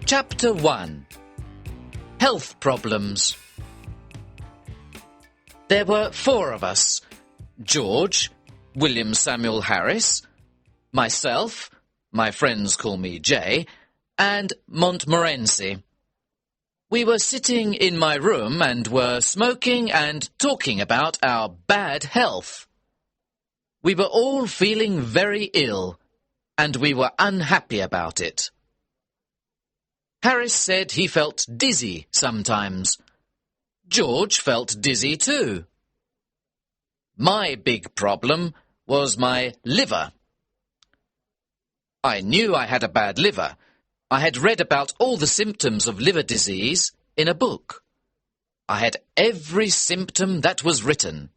Chapter 1. Health Problems. There were 4 of us: George, William Samuel Harris, myself, my friends call me Jay, and Montmorency. We were sitting in my room and were smoking and talking about our bad health. We were all feeling very ill, and we were unhappy about it. Harris said he felt dizzy sometimes. George felt dizzy too. My big problem was my liver. I knew I had a bad liver. I had read about all the symptoms of liver disease in a book. I had every symptom that was written.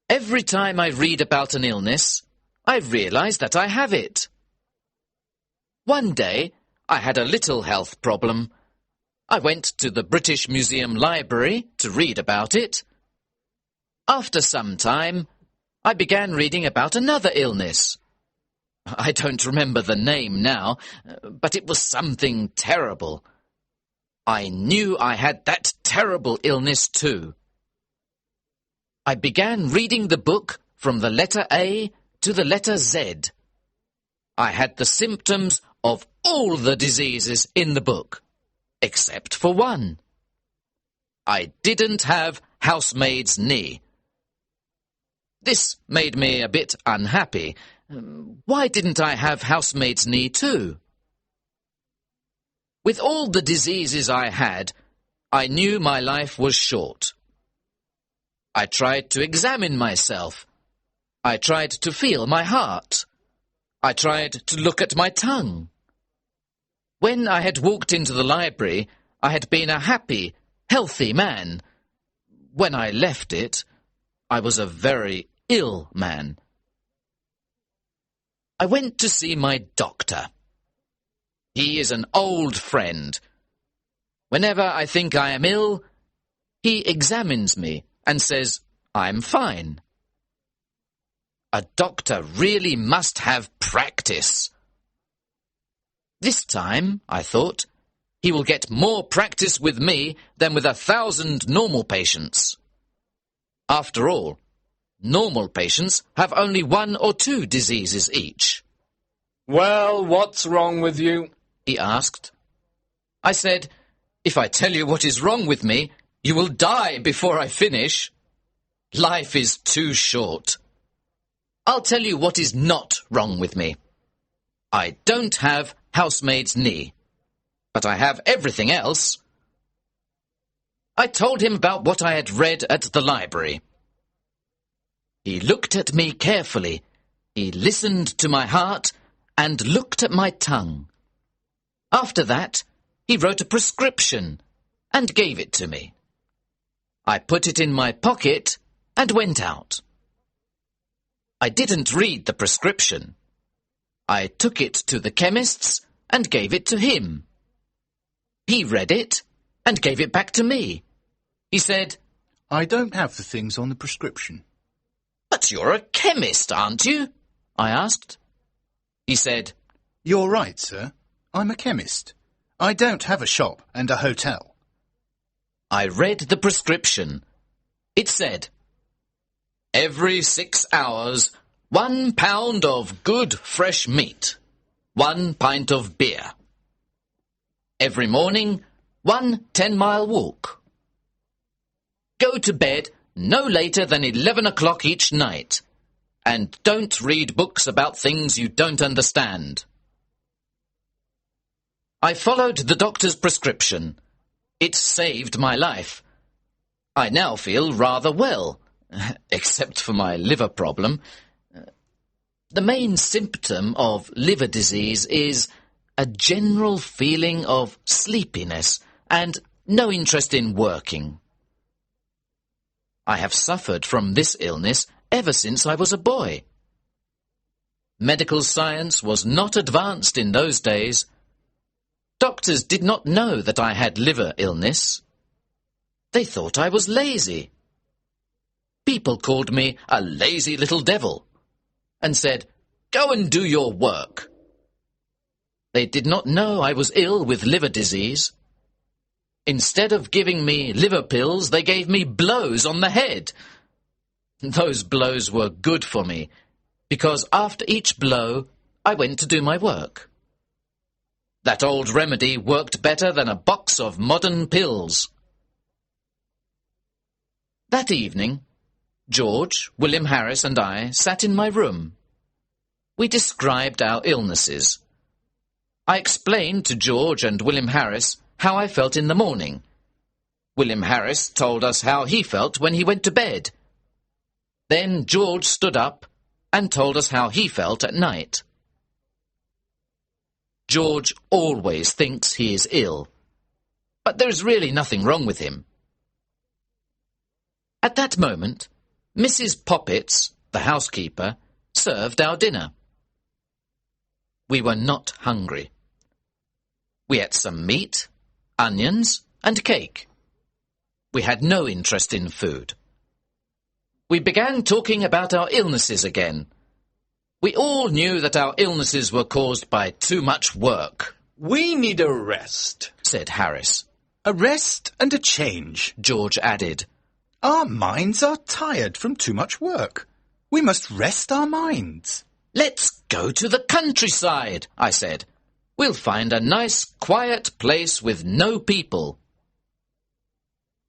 Every time I read about an illness, I realize that I have it. One day, I had a little health problem. I went to the British Museum Library to read about it. After some time, I began reading about another illness. I don't remember the name now, but it was something terrible. I knew I had that terrible illness too. I began reading the book from the letter A to the letter Z. I had the symptoms of all the diseases in the book, except for one. I didn't have housemaid's knee. This made me a bit unhappy. Why didn't I have housemaid's knee too? With all the diseases I had, I knew my life was short. I tried to examine myself. I tried to feel my heart. I tried to look at my tongue. When I had walked into the library, I had been a happy, healthy man. When I left it, I was a very ill man. I went to see my doctor. He is an old friend. Whenever I think I am ill, he examines me and says I'm fine. A doctor really must have practice. This time, I thought, he will get more practice with me than with 1,000 normal patients. After all, normal patients have only 1 or 2 diseases each. "Well, what's wrong with you?" he asked. I said, "If I tell you what is wrong with me, you will die before I finish. Life is too short. I'll tell you what is not wrong with me. I don't have housemaid's knee, but I have everything else." I told him about what I had read at the library. He looked at me carefully. He listened to my heart and looked at my tongue. After that, he wrote a prescription and gave it to me. I put it in my pocket and went out. I didn't read the prescription. I took it to the chemist's and gave it to him. He read it and gave it back to me. He said, "I don't have the things on the prescription." "But you're a chemist, aren't you?" I asked. He said, "You're right, sir. I'm a chemist. I don't have a shop and a hotel." I read the prescription. It said, "Every 6 hours, 1 pound of good fresh meat, 1 pint of beer. Every morning, 1 10-mile walk. Go to bed no later than 11 o'clock each night, and don't read books about things you don't understand." I followed the doctor's prescription. It saved my life. I now feel rather well, except for my liver problem. The main symptom of liver disease is a general feeling of sleepiness and no interest in working. I have suffered from this illness ever since I was a boy. Medical science was not advanced in those days. Doctors did not know that I had liver illness. They thought I was lazy. People called me a lazy little devil and said, "Go and do your work." They did not know I was ill with liver disease. Instead of giving me liver pills, they gave me blows on the head. Those blows were good for me, because after each blow, I went to do my work. That old remedy worked better than a box of modern pills. That evening, George, William Harris and I sat in my room. We described our illnesses. I explained to George and William Harris how I felt in the morning. William Harris told us how he felt when he went to bed. Then George stood up and told us how he felt at night. George always thinks he is ill, but there is really nothing wrong with him. At that moment, Mrs. Poppets, the housekeeper, served our dinner. We were not hungry. We ate some meat, onions, and cake. We had no interest in food. We began talking about our illnesses again. We all knew that our illnesses were caused by too much work. We need a rest, said Harris. A rest and a change, George added. Our minds are tired from too much work. We must rest our minds. Let's go to the countryside, I said. We'll find a nice, quiet place with no people.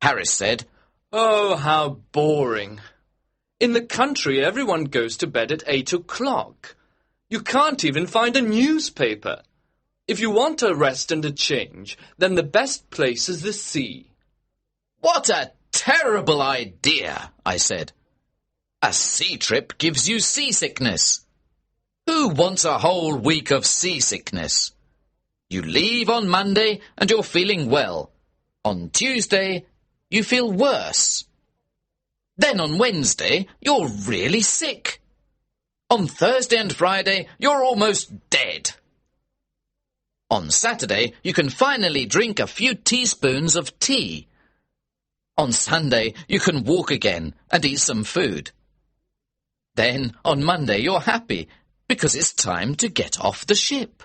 Harris said, Oh, how boring. In the country, everyone goes to bed at 8 o'clock. You can't even find a newspaper. If you want a rest and a change, then the best place is the sea. What a terrible idea, I said. A sea trip gives you seasickness. Who wants a whole week of seasickness? You leave on Monday and you're feeling well. On Tuesday, you feel worse. Then on Wednesday, you're really sick. On Thursday and Friday, you're almost dead. On Saturday, you can finally drink a few teaspoons of tea. On Sunday, you can walk again and eat some food. Then, on Monday, you're happy because it's time to get off the ship.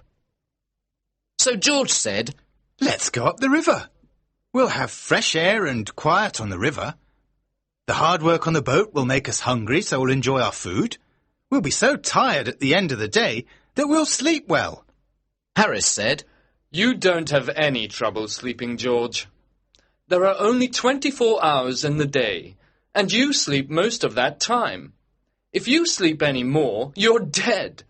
So George said, Let's go up the river. We'll have fresh air and quiet on the river. The hard work on the boat will make us hungry, so we'll enjoy our food. We'll be so tired at the end of the day that we'll sleep well. Harris said, You don't have any trouble sleeping, George. There are only 24 hours in the day, and you sleep most of that time. If you sleep any more, you're dead.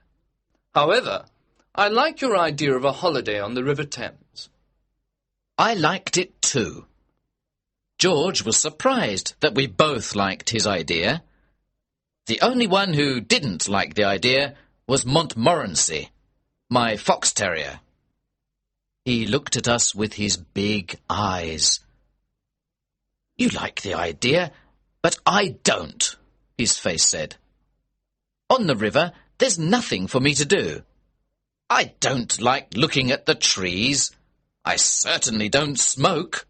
However, I like your idea of a holiday on the River Thames. I liked it too. George was surprised that we both liked his idea. The only one who didn't like the idea was Montmorency, my fox terrier. He looked at us with his big eyes. You like the idea, but I don't, his face said. On the river, there's nothing for me to do. I don't like looking at the trees. I certainly don't smoke.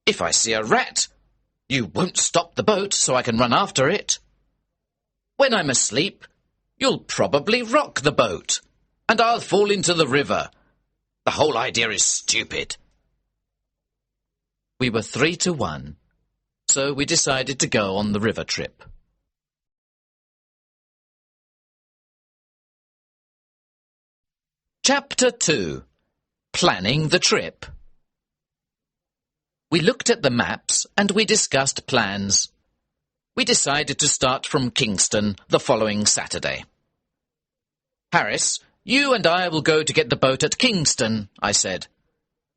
If I see a rat, you won't stop the boat so I can run after it. When I'm asleep, you'll probably rock the boat, and I'll fall into the river. The whole idea is stupid. We were 3-1, so we decided to go on the river trip. Chapter 2. Planning the trip. We looked at the maps and we discussed plans. We decided to start from Kingston the following Saturday. Harris, you and I will go to get the boat at Kingston, I said.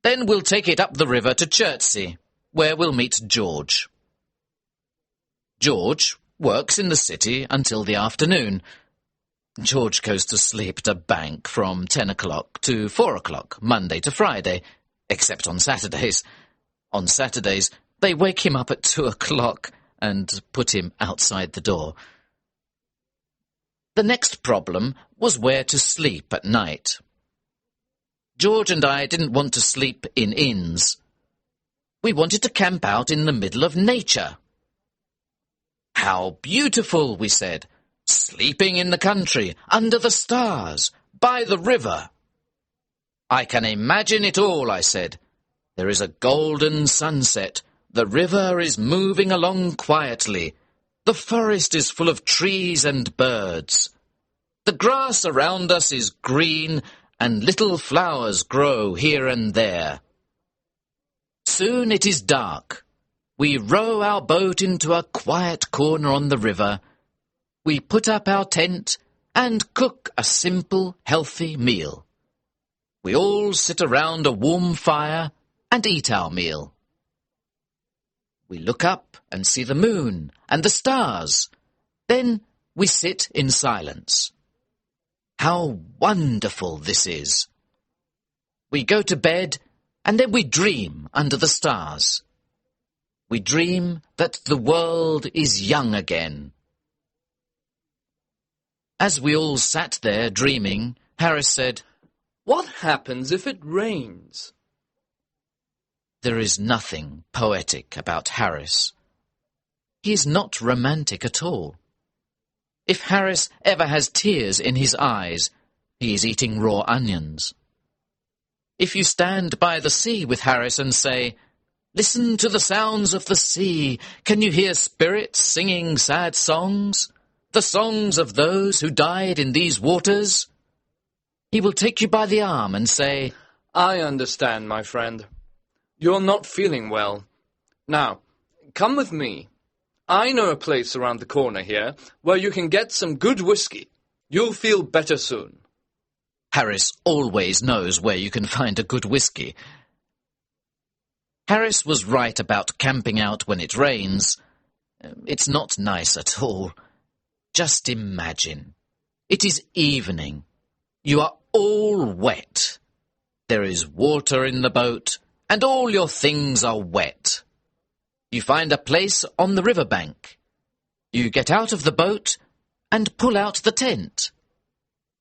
Then we'll take it up the river to Chertsey, where we'll meet George. George works in the city until the afternoon. George goes to sleep at a bank from 10 o'clock to 4 o'clock, Monday to Friday, except on Saturdays. On Saturdays, they wake him up at 2 o'clock and put him outside the door. The next problem was where to sleep at night. George and I didn't want to sleep in inns. We wanted to camp out in the middle of nature. How beautiful, we said, sleeping in the country, under the stars, by the river. I can imagine it all, I said. There is a golden sunset. The river is moving along quietly. The forest is full of trees and birds. The grass around us is green, and little flowers grow here and there. Soon it is dark. We row our boat into a quiet corner on the river. We put up our tent and cook a simple, healthy meal. We all sit around a warm fire and eat our meal. We look up and see the moon and the stars. Then we sit in silence. How wonderful this is! We go to bed and then we dream under the stars. We dream that the world is young again. As we all sat there dreaming, Harris said, "What happens if it rains?" There is nothing poetic about Harris. He is not romantic at all. If Harris ever has tears in his eyes, he is eating raw onions. If you stand by the sea with Harris and say, "Listen to the sounds of the sea. Can you hear spirits singing sad songs? The songs of those who died in these waters?" He will take you by the arm and say, "I understand, my friend. You're not feeling well. Now, come with me. I know a place around the corner here where you can get some good whiskey. You'll feel better soon." Harris always knows where you can find a good whiskey. Harris was right about camping out when it rains. It's not nice at all. Just imagine. It is evening. You are all wet. There is water in the boat, and all your things are wet. You find a place on the riverbank. You get out of the boat and pull out the tent.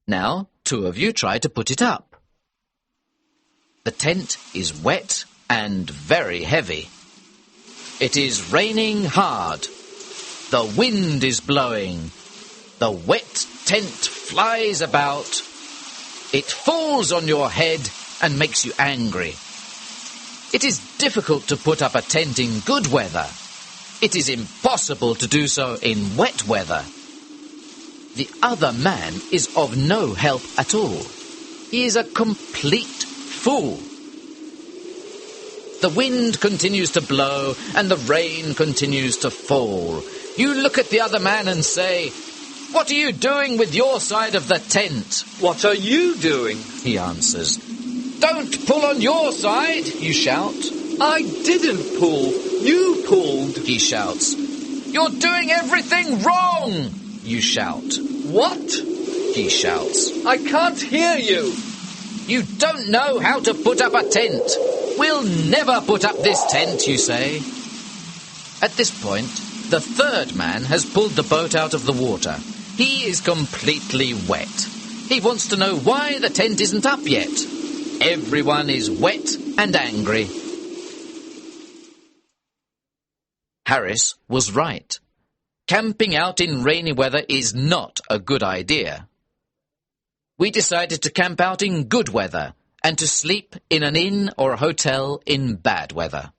Now, two of you try to put it up. The tent is wet and very heavy. It is raining hard. The wind is blowing. The wet tent flies about. It falls on your head and makes you angry. It is difficult to put up a tent in good weather. It is impossible to do so in wet weather. The other man is of no help at all. He is a complete fool. The wind continues to blow and the rain continues to fall. You look at the other man and say, "What are you doing with your side of the tent?" "What are you doing?" he answers. "Don't pull on your side," you shout. "I didn't pull. You pulled," he shouts. "You're doing everything wrong," you shout. "What?" he shouts. "I can't hear you." "You don't know how to put up a tent. We'll never put up this tent," you say. At this point, the third man has pulled the boat out of the water. He is completely wet. He wants to know why the tent isn't up yet. Everyone is wet and angry. Harris was right. Camping out in rainy weather is not a good idea. We decided to camp out in good weather and to sleep in an inn or a hotel in bad weather.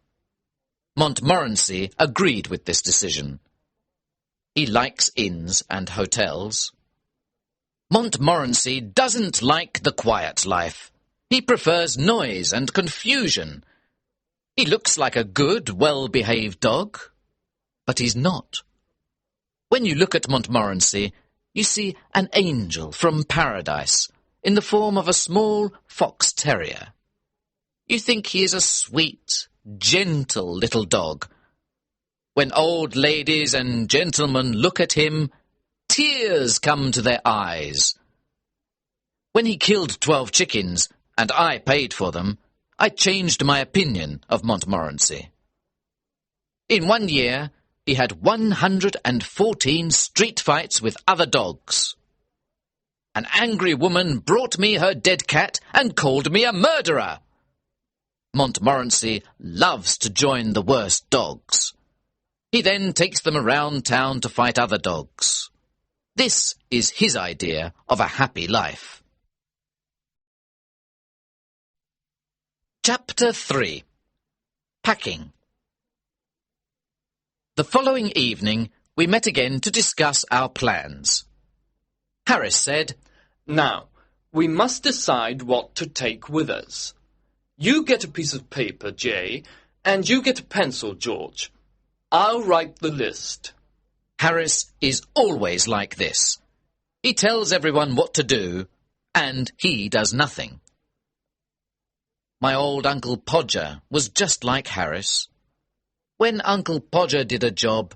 Montmorency agreed with this decision. He likes inns and hotels. Montmorency doesn't like the quiet life. He prefers noise and confusion. He looks like a good, well-behaved dog, but he's not. When you look at Montmorency, you see an angel from paradise in the form of a small fox terrier. You think he is a sweet, gentle little dog. When old ladies and gentlemen look at him, tears come to their eyes. When he killed 12 chickens, and I paid for them, I changed my opinion of Montmorency. In 1 year, he had 114 street fights with other dogs. An angry woman brought me her dead cat and called me a murderer. Montmorency loves to join the worst dogs. He then takes them around town to fight other dogs. This is his idea of a happy life. Chapter 3. Packing. The following evening, we met again to discuss our plans. Harris said, Now, we must decide what to take with us. You get a piece of paper, Jay, and you get a pencil, George. I'll write the list. Harris is always like this. He tells everyone what to do, and he does nothing. My old Uncle Podger was just like Harris. When Uncle Podger did a job,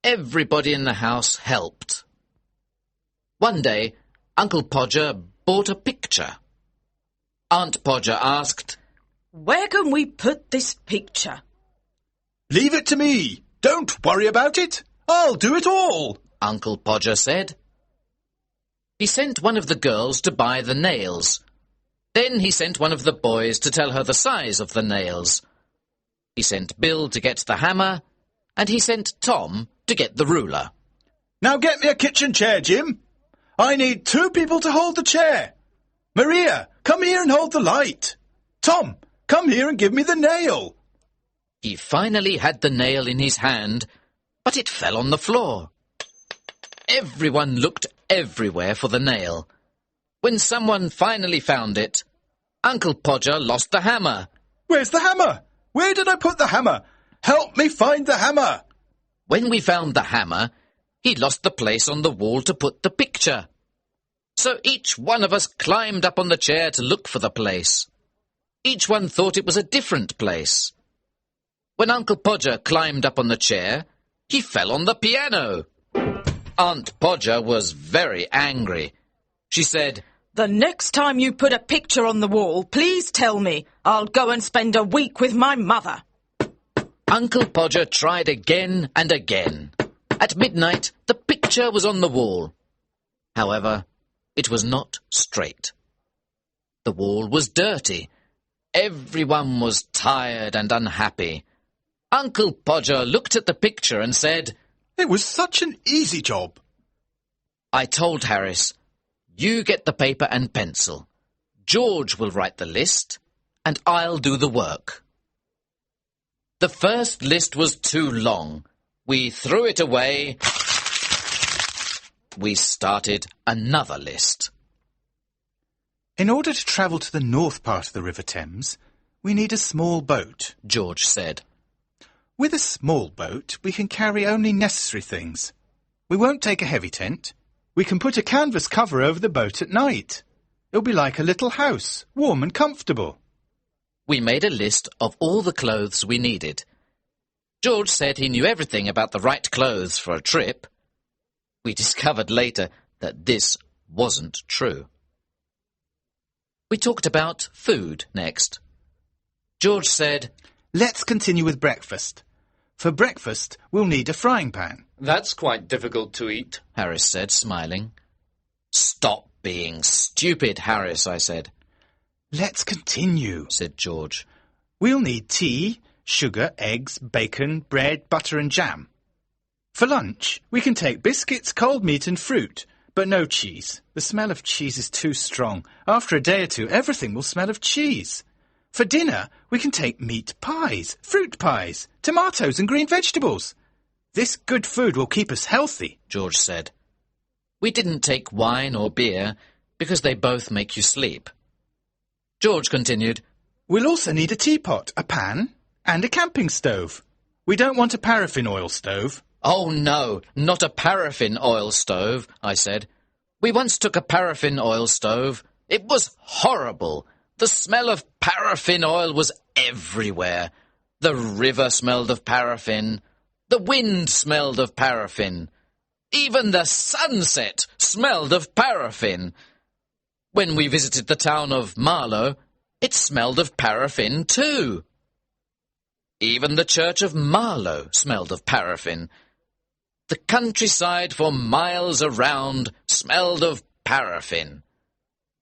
everybody in the house helped. One day, Uncle Podger bought a picture. Aunt Podger asked, "Where can we put this picture?" Leave it to me. Don't worry about it. I'll do it all, Uncle Podger said. He sent one of the girls to buy the nails. Then he sent one of the boys to tell her the size of the nails. He sent Bill to get the hammer, and he sent Tom to get the ruler. Now get me a kitchen chair, Jim. I need 2 people to hold the chair. Maria, come here and hold the light. Tom, come here and give me the nail. He finally had the nail in his hand, but it fell on the floor. Everyone looked everywhere for the nail. When someone finally found it, Uncle Podger lost the hammer. Where's the hammer? Where did I put the hammer? Help me find the hammer. When we found the hammer, he lost the place on the wall to put the picture. So each one of us climbed up on the chair to look for the place. Each one thought it was a different place. When Uncle Podger climbed up on the chair, he fell on the piano. Aunt Podger was very angry. She said, "The next time you put a picture on the wall, please tell me. I'll go and spend a week with my mother." Uncle Podger tried again and again. At midnight, the picture was on the wall. However, it was not straight. The wall was dirty. Everyone was tired and unhappy. Uncle Podger looked at the picture and said, It was such an easy job. I told Harris, "You get the paper and pencil. George will write the list, and I'll do the work." The first list was too long. We threw it away. We started another list. In order to travel to the north part of the River Thames, we need a small boat, George said. With a small boat, we can carry only necessary things. We won't take a heavy tent. We can put a canvas cover over the boat at night. It'll be like a little house, warm and comfortable. We made a list of all the clothes we needed. George said he knew everything about the right clothes for a trip. We discovered later that this wasn't true. We talked about food next. George said, Let's continue with breakfast. For breakfast, we'll need a frying pan. That's quite difficult to eat, Harris said, smiling. Stop being stupid, Harris, I said. Let's continue, said George. We'll need tea, sugar, eggs, bacon, bread, butter and jam. For lunch, we can take biscuits, cold meat and fruit, but no cheese. The smell of cheese is too strong. After a day or two, everything will smell of cheese. For dinner, we can take meat pies, fruit pies, tomatoes and green vegetables. This good food will keep us healthy, George said. We didn't take wine or beer because they both make you sleep. George continued, We'll also need a teapot, a pan and a camping stove. We don't want a paraffin oil stove. Oh, no, not a paraffin oil stove, I said. We once took a paraffin oil stove. It was horrible. The smell of paraffin oil was everywhere. The river smelled of paraffin. The wind smelled of paraffin. Even the sunset smelled of paraffin. When we visited the town of Marlow, it smelled of paraffin too. Even the church of Marlow smelled of paraffin. The countryside for miles around smelled of paraffin.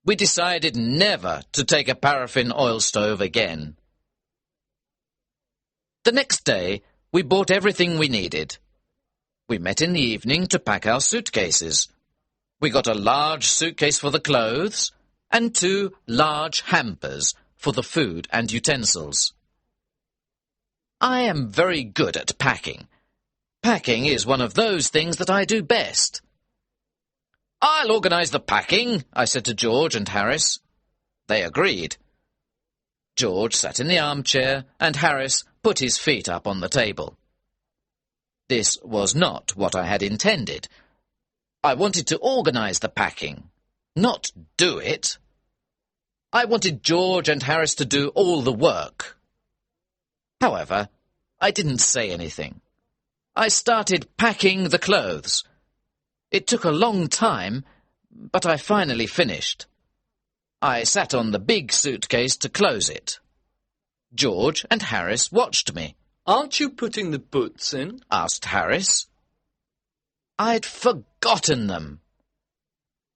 We decided never to take a paraffin oil stove again. The next day, we bought everything we needed. We met in the evening to pack our suitcases. We got a large suitcase for the clothes and 2 large hampers for the food and utensils. I am very good at packing. Packing is one of those things that I do best. "I'll organise the packing," I said to George and Harris. They agreed. George sat in the armchair and Harris put his feet up on the table. This was not what I had intended. I wanted to organise the packing, not do it. I wanted George and Harris to do all the work. However, I didn't say anything. I started packing the clothes. It took a long time, but I finally finished. I sat on the big suitcase to close it. George and Harris watched me. "Aren't you putting the boots in?" asked Harris. I'd forgotten them.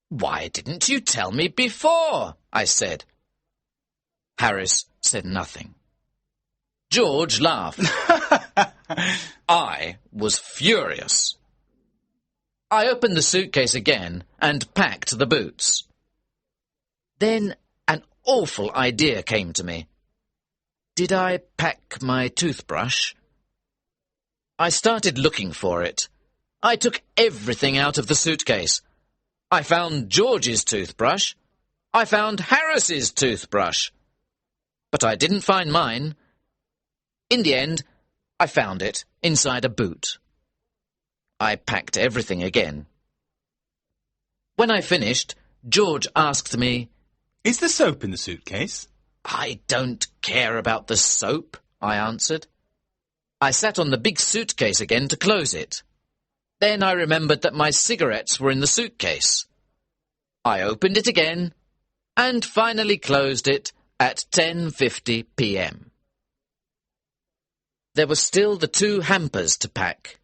"Why didn't you tell me before?" I said. Harris said nothing. George laughed. I was furious. I opened the suitcase again and packed the boots. Then an awful idea came to me. Did I pack my toothbrush? I started looking for it. I took everything out of the suitcase. I found George's toothbrush. I found Harris's toothbrush. But I didn't find mine. In the end, I found it inside a boot. I packed everything again. When I finished, George asked me, "Is the soap in the suitcase?" "I don't care about the soap," I answered. I sat on the big suitcase again to close it. Then I remembered that my cigarettes were in the suitcase. I opened it again and finally closed it at 10:50 p.m. There were still the 2 hampers to pack.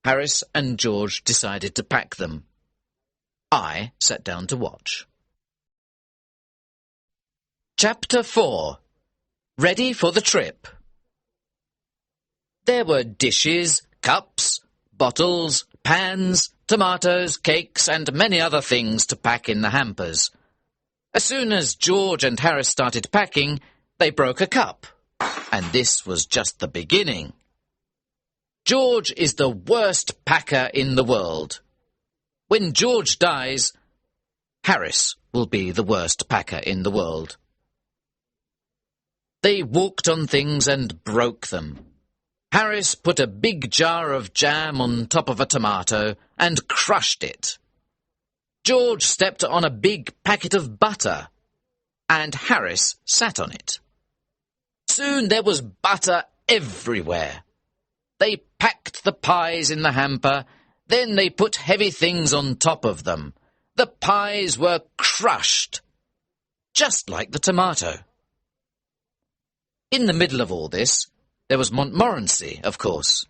Harris and George decided to pack them. I sat down to watch. Chapter 4. Ready for the trip. There were dishes, cups, bottles, pans, tomatoes, cakes, and many other things to pack in the hampers. As soon as George and Harris started packing, they broke a cup. And this was just the beginning. George is the worst packer in the world. When George dies, Harris will be the worst packer in the world. They walked on things and broke them. Harris put a big jar of jam on top of a tomato and crushed it. George stepped on a big packet of butter, and Harris sat on it. Soon there was butter everywhere. They packed the pies in the hamper, then they put heavy things on top of them. The pies were crushed, just like the tomato. In the middle of all this, there was Montmorency, of course.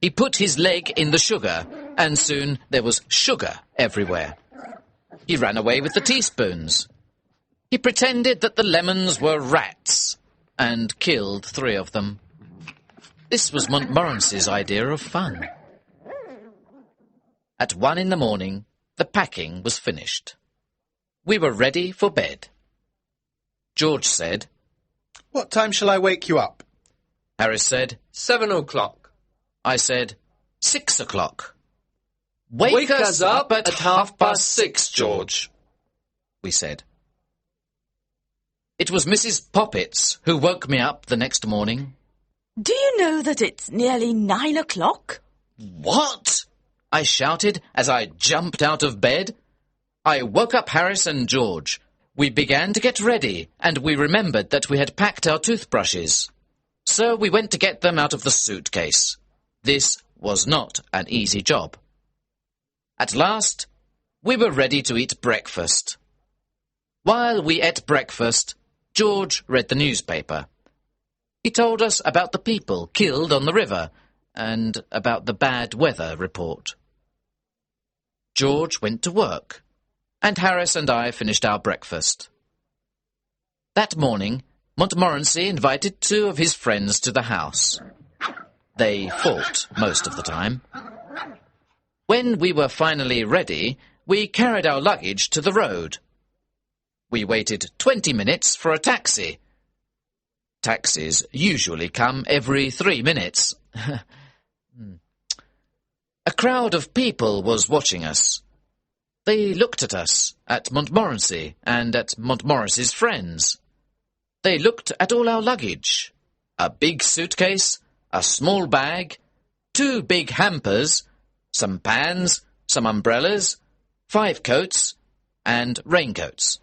He put his leg in the sugar, and soon there was sugar everywhere. He ran away with the teaspoons. He pretended that the lemons were rats, and killed 3 of them. This was Montmorency's idea of fun. At 1 in the morning, the packing was finished. We were ready for bed. George said, "What time shall I wake you up?" Harris said, 7 o'clock. I said, 6 o'clock. Wake us up at 6:30, George, we said. It was Mrs. Poppets who woke me up the next morning. Do you know that it's nearly 9 o'clock? What? I shouted as I jumped out of bed. I woke up Harris and George. We began to get ready, and we remembered that we had packed our toothbrushes. So we went to get them out of the suitcase. This was not an easy job. At last, we were ready to eat breakfast. While we ate breakfast, George read the newspaper. He told us about the people killed on the river and about the bad weather report. George went to work, and Harris and I finished our breakfast. That morning, Montmorency invited 2 of his friends to the house. They fought most of the time. When we were finally ready, we carried our luggage to the road. We waited 20 minutes for a taxi. Taxis usually come every 3 minutes. A crowd of people was watching us. They looked at us, at Montmorency, and at Montmorency's friends. They looked at all our luggage. A big suitcase, a small bag, 2 big hampers, some pans, some umbrellas, 5 coats, and raincoats.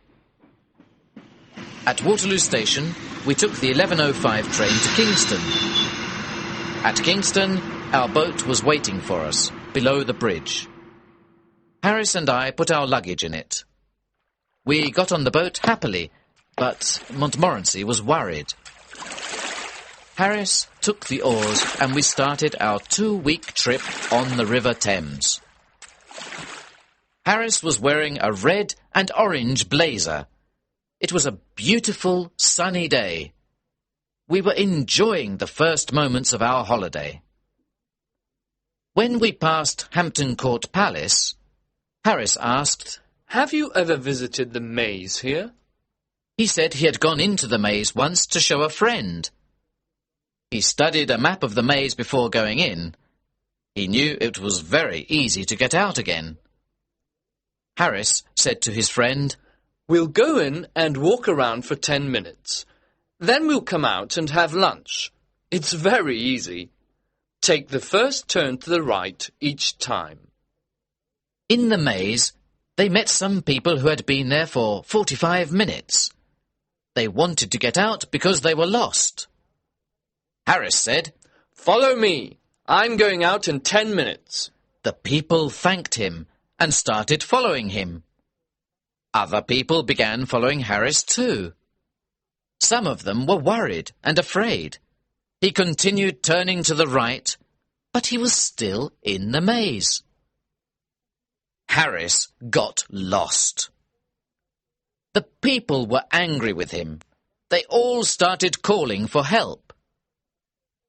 At Waterloo Station, we took the 11:05 train to Kingston. At Kingston, our boat was waiting for us, below the bridge. Harris and I put our luggage in it. We got on the boat happily, but Montmorency was worried. Harris took the oars and we started our 2-week trip on the River Thames. Harris was wearing a red and orange blazer. It was a beautiful, sunny day. We were enjoying the first moments of our holiday. When we passed Hampton Court Palace, Harris asked, "Have you ever visited the maze here?" He said he had gone into the maze once to show a friend. He studied a map of the maze before going in. He knew it was very easy to get out again. Harris said to his friend, "We'll go in and walk around for 10 minutes. Then we'll come out and have lunch. It's very easy. Take the first turn to the right each time." In the maze, they met some people who had been there for 45 minutes. They wanted to get out because they were lost. Harris said, "Follow me. I'm going out in 10 minutes. The people thanked him and started following him. Other people began following Harris too. Some of them were worried and afraid. He continued turning to the right, but he was still in the maze. Harris got lost. The people were angry with him. They all started calling for help.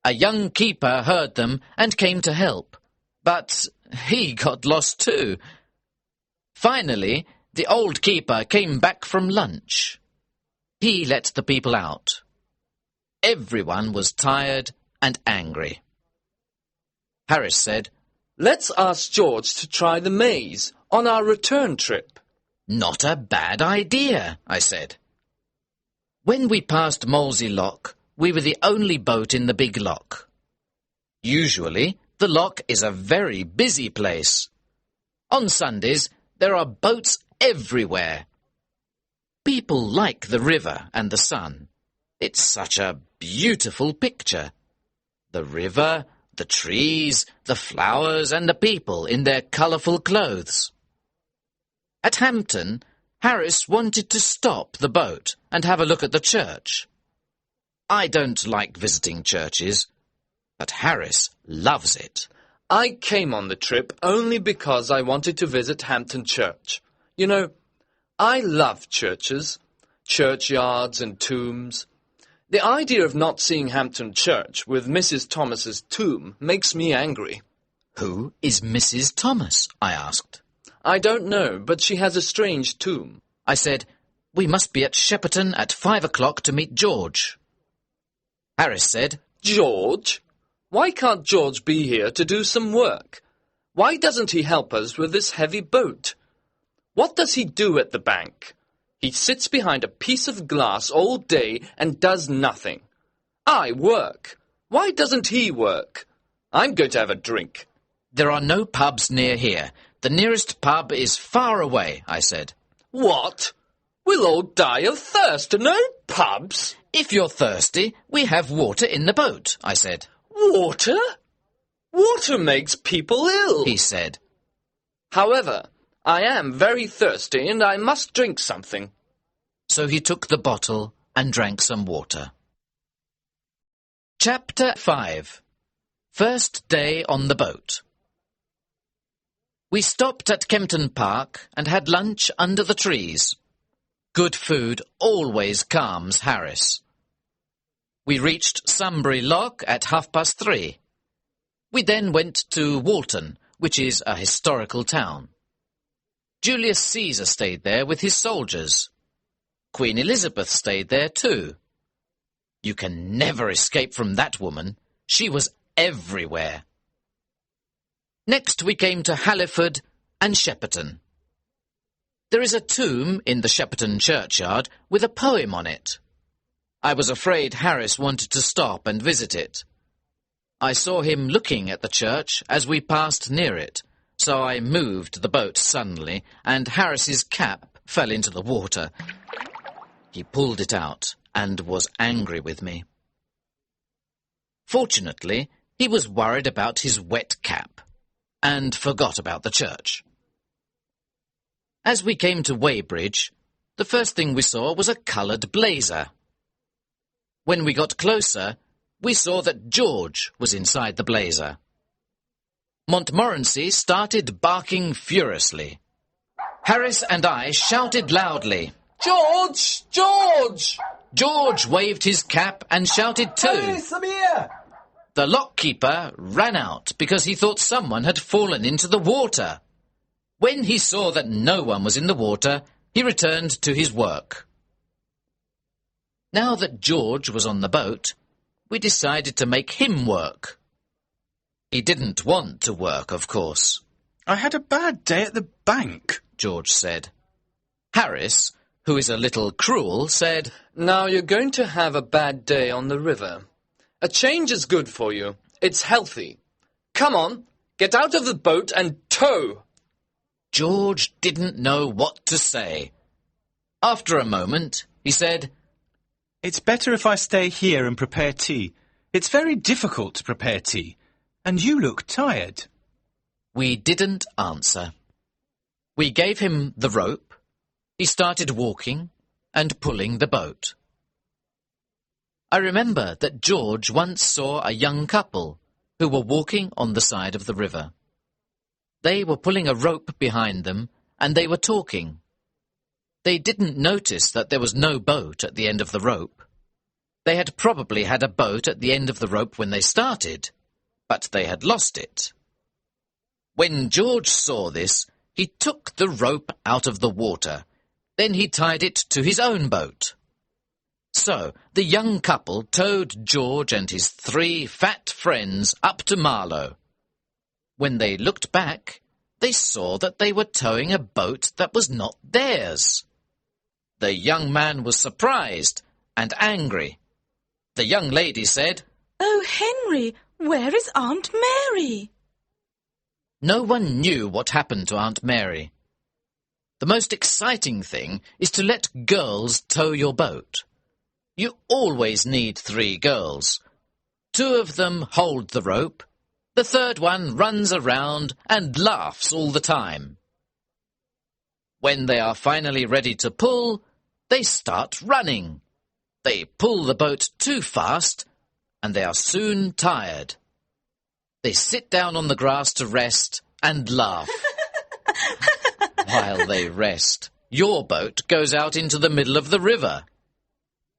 A young keeper heard them and came to help, but he got lost too. Finally, the old keeper came back from lunch. He let the people out. Everyone was tired and angry. Harris said, "Let's ask George to try the maze on our return trip." "Not a bad idea," I said. When we passed Molesey Lock, we were the only boat in the big lock. Usually, the lock is a very busy place. On Sundays, there are boats everywhere. People like the river and the sun. It's such a beautiful picture. The river, the trees, the flowers and the people in their colourful clothes. At Hampton, Harris wanted to stop the boat and have a look at the church. I don't like visiting churches, but Harris loves it. I came on the trip only because I wanted to visit Hampton Church. You know, I love churches, churchyards and tombs. The idea of not seeing Hampton Church with Mrs. Thomas's tomb makes me angry. Who is Mrs. Thomas? I asked. I don't know, but she has a strange tomb. I said, we must be at Shepperton at 5 o'clock to meet George. Harris said, George? Why can't George be here to do some work? Why doesn't he help us with this heavy boat? What does he do at the bank? He sits behind a piece of glass all day and does nothing. I work. Why doesn't he work? I'm going to have a drink. There are no pubs near here. The nearest pub is far away, I said. What? We'll all die of thirst. No pubs? If you're thirsty, we have water in the boat, I said. Water? Water makes people ill, he said. However, I am very thirsty and I must drink something. So he took the bottle and drank some water. Chapter 5. First day on the boat. We stopped at Kempton Park and had lunch under the trees. Good food always calms Harris. We reached Sunbury Lock at 3:30. We then went to Walton, which is a historical town. Julius Caesar stayed there with his soldiers. Queen Elizabeth stayed there too. You can never escape from that woman. She was everywhere. Next we came to Halliford and Shepperton. There is a tomb in the Shepperton churchyard with a poem on it. I was afraid Harris wanted to stop and visit it. I saw him looking at the church as we passed near it, so I moved the boat suddenly, and Harris's cap fell into the water. He pulled it out and was angry with me. Fortunately, he was worried about his wet cap and forgot about the church. As we came to Weybridge, the first thing we saw was a coloured blazer. When we got closer, we saw that George was inside the blazer. Montmorency started barking furiously. Harris and I shouted loudly, George! George! George waved his cap and shouted too. Hey, Samir! The lockkeeper ran out because he thought someone had fallen into the water. When he saw that no one was in the water, he returned to his work. Now that George was on the boat, we decided to make him work. He didn't want to work, of course. I had a bad day at the bank, George said. Harris, who is a little cruel, said, Now you're going to have a bad day on the river. A change is good for you. It's healthy. Come on, get out of the boat and tow. George didn't know what to say. After a moment, he said, It's better if I stay here and prepare tea. It's very difficult to prepare tea, and you look tired. We didn't answer. We gave him the rope. He started walking and pulling the boat. I remember that George once saw a young couple who were walking on the side of the river. They were pulling a rope behind them, and they were talking. They didn't notice that there was no boat at the end of the rope. They had probably had a boat at the end of the rope when they started, but they had lost it. When George saw this, he took the rope out of the water. Then he tied it to his own boat. So the young couple towed George and his 3 fat friends up to Marlow. When they looked back, they saw that they were towing a boat that was not theirs. The young man was surprised and angry. The young lady said, Oh, Henry, where is Aunt Mary? No one knew what happened to Aunt Mary. The most exciting thing is to let girls tow your boat. You always need 3 girls. 2 of them hold the rope. The third one runs around and laughs all the time. When they are finally ready to pull, they start running. They pull the boat too fast, and they are soon tired. They sit down on the grass to rest and laugh. While they rest, your boat goes out into the middle of the river.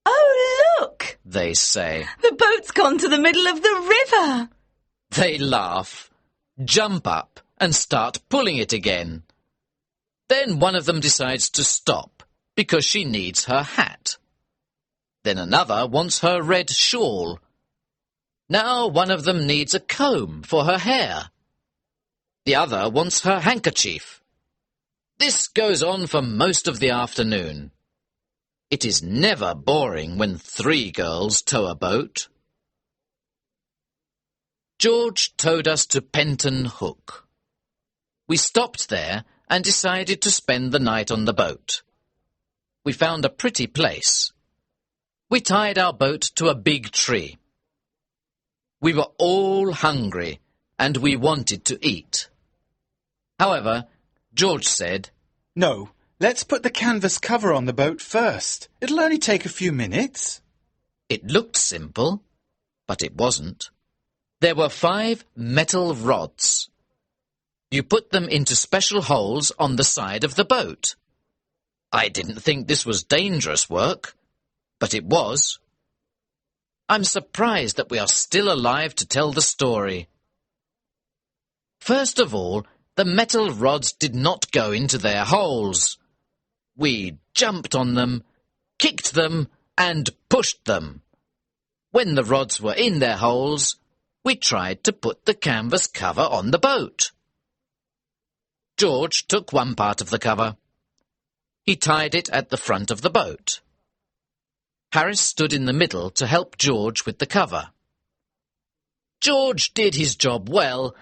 Oh, look! They say. The boat's gone to the middle of the river. They laugh, jump up, and start pulling it again. Then one of them decides to stop because she needs her hat. Then another wants her red shawl. Now one of them needs a comb for her hair. The other wants her handkerchief. This goes on for most of the afternoon. It is never boring when 3 girls tow a boat. George towed us to Penton Hook. We stopped there and decided to spend the night on the boat. We found a pretty place. We tied our boat to a big tree. We were all hungry and we wanted to eat. However, George said, No, let's put the canvas cover on the boat first. It'll only take a few minutes. It looked simple, but it wasn't. There were 5 metal rods. You put them into special holes on the side of the boat. I didn't think this was dangerous work, but it was. I'm surprised that we are still alive to tell the story. First of all, the metal rods did not go into their holes. We jumped on them, kicked them, and pushed them. When the rods were in their holes, we tried to put the canvas cover on the boat. George took one part of the cover. He tied it at the front of the boat. Harris stood in the middle to help George with the cover. George did his job well,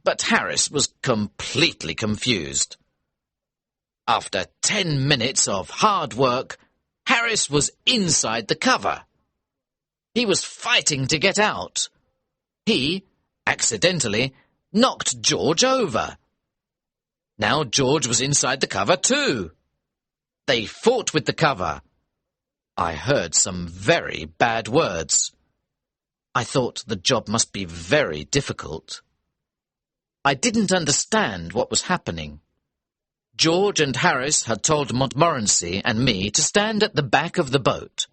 but Harris was completely confused. After 10 minutes of hard work, Harris was inside the cover. He was fighting to get out. He, accidentally, knocked George over. Now George was inside the cover too. They fought with the cover. I heard some very bad words. I thought the job must be very difficult. I didn't understand what was happening. George and Harris had told Montmorency and me to stand at the back of the boat.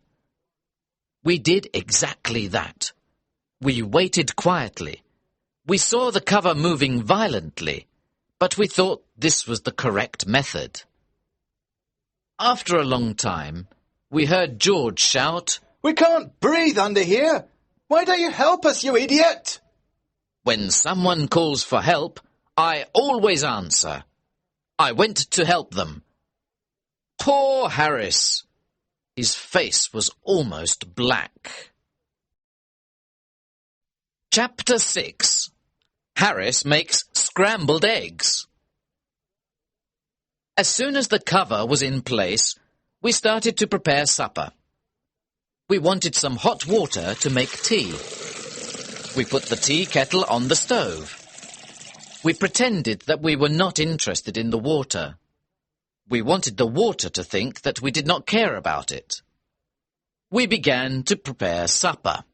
We did exactly that. We waited quietly. We saw the cover moving violently, but we thought this was the correct method. After a long time, we heard George shout, "We can't breathe under here! Why don't you help us, you idiot?" When someone calls for help, I always answer. I went to help them. Poor Harris! His face was almost black. Chapter 6. Harris makes scrambled eggs. As soon as the cover was in place, we started to prepare supper. We wanted some hot water to make tea. We put the tea kettle on the stove. We pretended that we were not interested in the water. We wanted the water to think that we did not care about it. We began to prepare supper.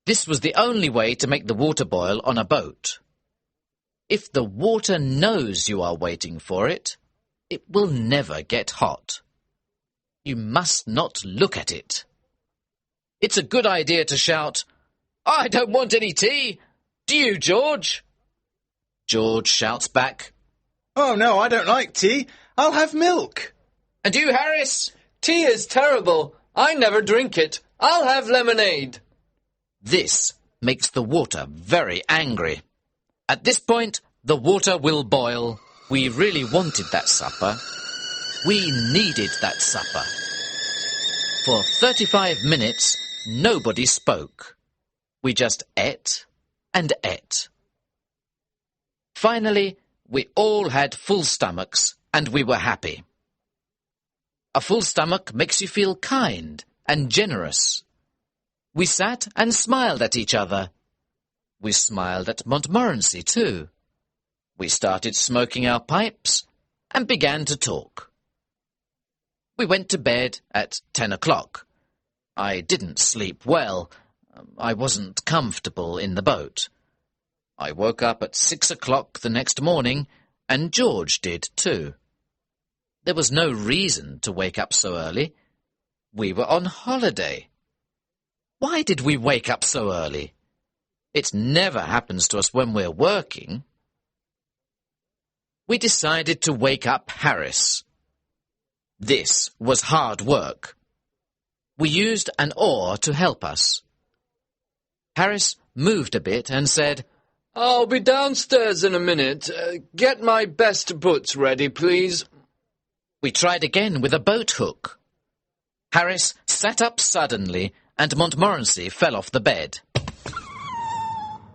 This was the only way to make the water boil on a boat. If the water knows you are waiting for it, it will never get hot. You must not look at it. It's a good idea to shout, "I don't want any tea! Do you, George?" George shouts back, "Oh no, I don't like tea. I'll have milk." "And you, Harris?" Tea is terrible. I never drink it. I'll have lemonade. This makes the water very angry. At this point, the water will boil. We really wanted that supper. We needed that supper. For 35 minutes, nobody spoke. We just ate and ate. Finally, we all had full stomachs and we were happy. A full stomach makes you feel kind and generous. We sat and smiled at each other. We smiled at Montmorency too. We started smoking our pipes and began to talk. We went to bed at 10 o'clock. I didn't sleep well. I wasn't comfortable in the boat. I woke up at 6 o'clock the next morning, and George did too. There was no reason to wake up so early. We were on holiday. Why did we wake up so early? It never happens to us when we're working. We decided to wake up Harris. This was hard work. We used an oar to help us. Harris moved a bit and said, "I'll be downstairs in a minute. Get my best boots ready, please." We tried again with a boat hook. Harris sat up suddenly and Montmorency fell off the bed.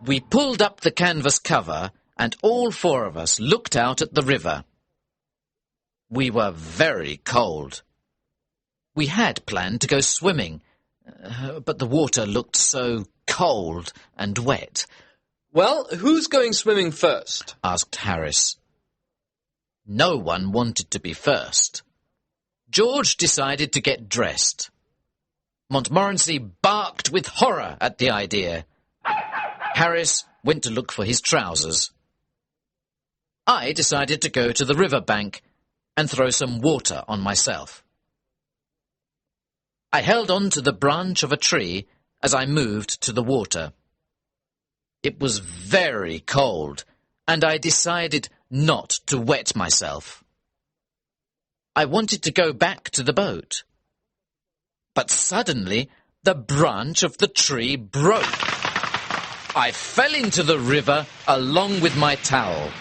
We pulled up the canvas cover and all four of us looked out at the river. We were very cold. We had planned to go swimming, but the water looked so cold and wet. "Well, who's going swimming first?" asked Harris. No one wanted to be first. George decided to get dressed. Montmorency barked with horror at the idea. Harris went to look for his trousers. I decided to go to the river bank and throw some water on myself. I held on to the branch of a tree as I moved to the water. It was very cold, and I decided not to wet myself. I wanted to go back to the boat. But suddenly, the branch of the tree broke. I fell into the river along with my towel.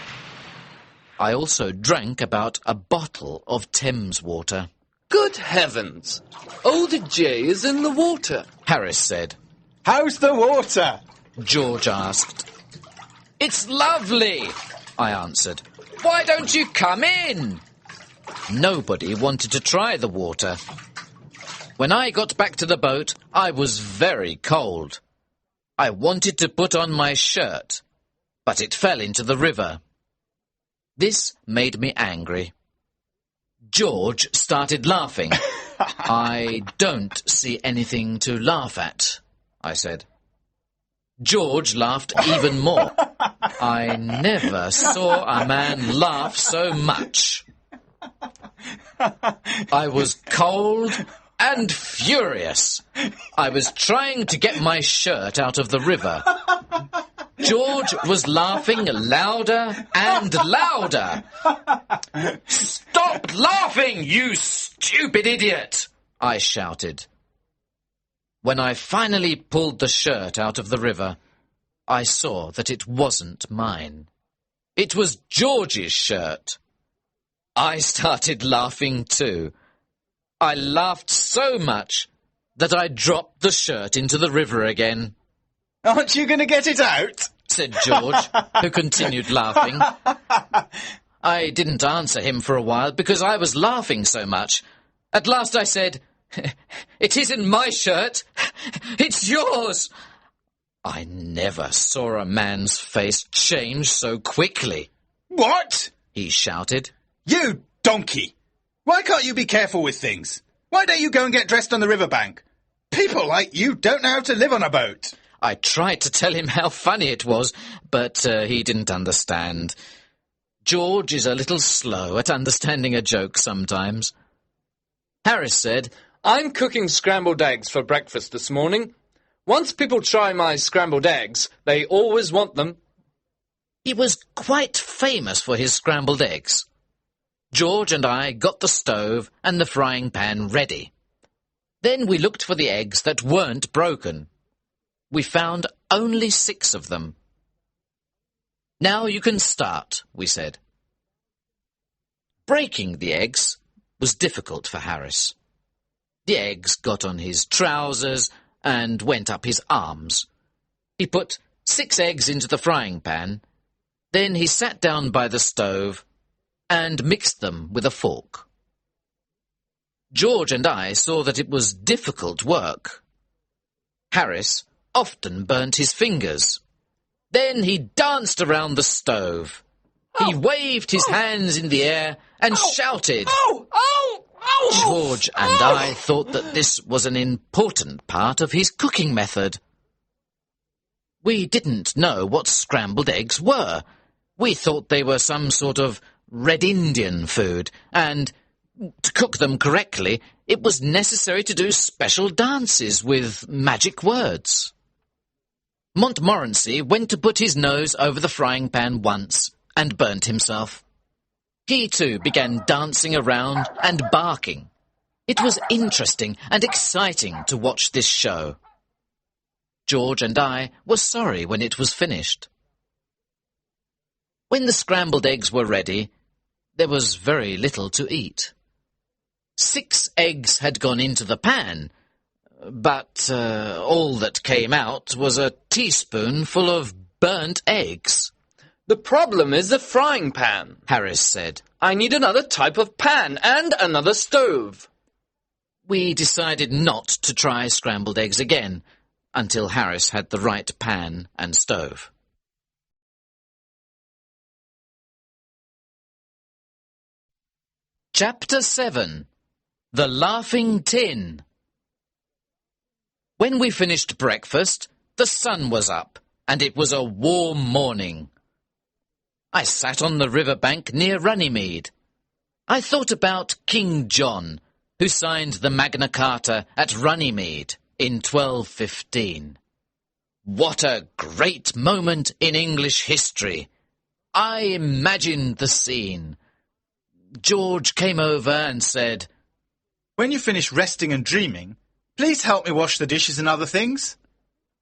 I also drank about a bottle of Thames water. Good heavens! Old J is in the water, Harris said. How's the water? George asked. It's lovely, I answered. Why don't you come in? Nobody wanted to try the water. When I got back to the boat, I was very cold. I wanted to put on my shirt, but it fell into the river. This made me angry. George started laughing. I don't see anything to laugh at, I said. George laughed even more. I never saw a man laugh so much. I was cold and furious. I was trying to get my shirt out of the river. George was laughing louder and louder. Stop laughing, you stupid idiot! I shouted. When I finally pulled the shirt out of the river, I saw that it wasn't mine. It was George's shirt. I started laughing too. I laughed so much that I dropped the shirt into the river again. Aren't you going to get it out? Said George, who continued laughing. I didn't answer him for a while because I was laughing so much. At last I said, It isn't my shirt. It's yours. I never saw a man's face change so quickly. What? He shouted. You donkey! Why can't you be careful with things? Why don't you go and get dressed on the riverbank? People like you don't know how to live on a boat. I tried to tell him how funny it was, but he didn't understand. George is a little slow at understanding a joke sometimes. Harris said, I'm cooking scrambled eggs for breakfast this morning. Once people try my scrambled eggs, they always want them. He was quite famous for his scrambled eggs. George and I got the stove and the frying pan ready. Then we looked for the eggs that weren't broken. We found only 6 of them. Now you can start, we said. Breaking the eggs was difficult for Harris. The eggs got on his trousers and went up his arms. He put 6 eggs into the frying pan. Then he sat down by the stove and mixed them with a fork. George and I saw that it was difficult work. Harris often burnt his fingers. Then he danced around the stove. He waved his hands in the air and shouted. George and I thought that this was an important part of his cooking method. We didn't know what scrambled eggs were. We thought they were some sort of Red Indian food, and to cook them correctly, it was necessary to do special dances with magic words. Montmorency went to put his nose over the frying pan once and burnt himself. He too began dancing around and barking. It was interesting and exciting to watch this show. George and I were sorry when it was finished. When the scrambled eggs were ready, there was very little to eat. 6 eggs had gone into the pan, but all that came out was a teaspoon full of burnt eggs. The problem is the frying pan, Harris said. I need another type of pan and another stove. We decided not to try scrambled eggs again until Harris had the right pan and stove. Chapter 7. The Laughing Tin. When we finished breakfast, the sun was up, and it was a warm morning. I sat on the riverbank near Runnymede. I thought about King John, who signed the Magna Carta at Runnymede in 1215. What a great moment in English history! I imagined the scene. George came over and said, "When you finish resting and dreaming, please help me wash the dishes and other things."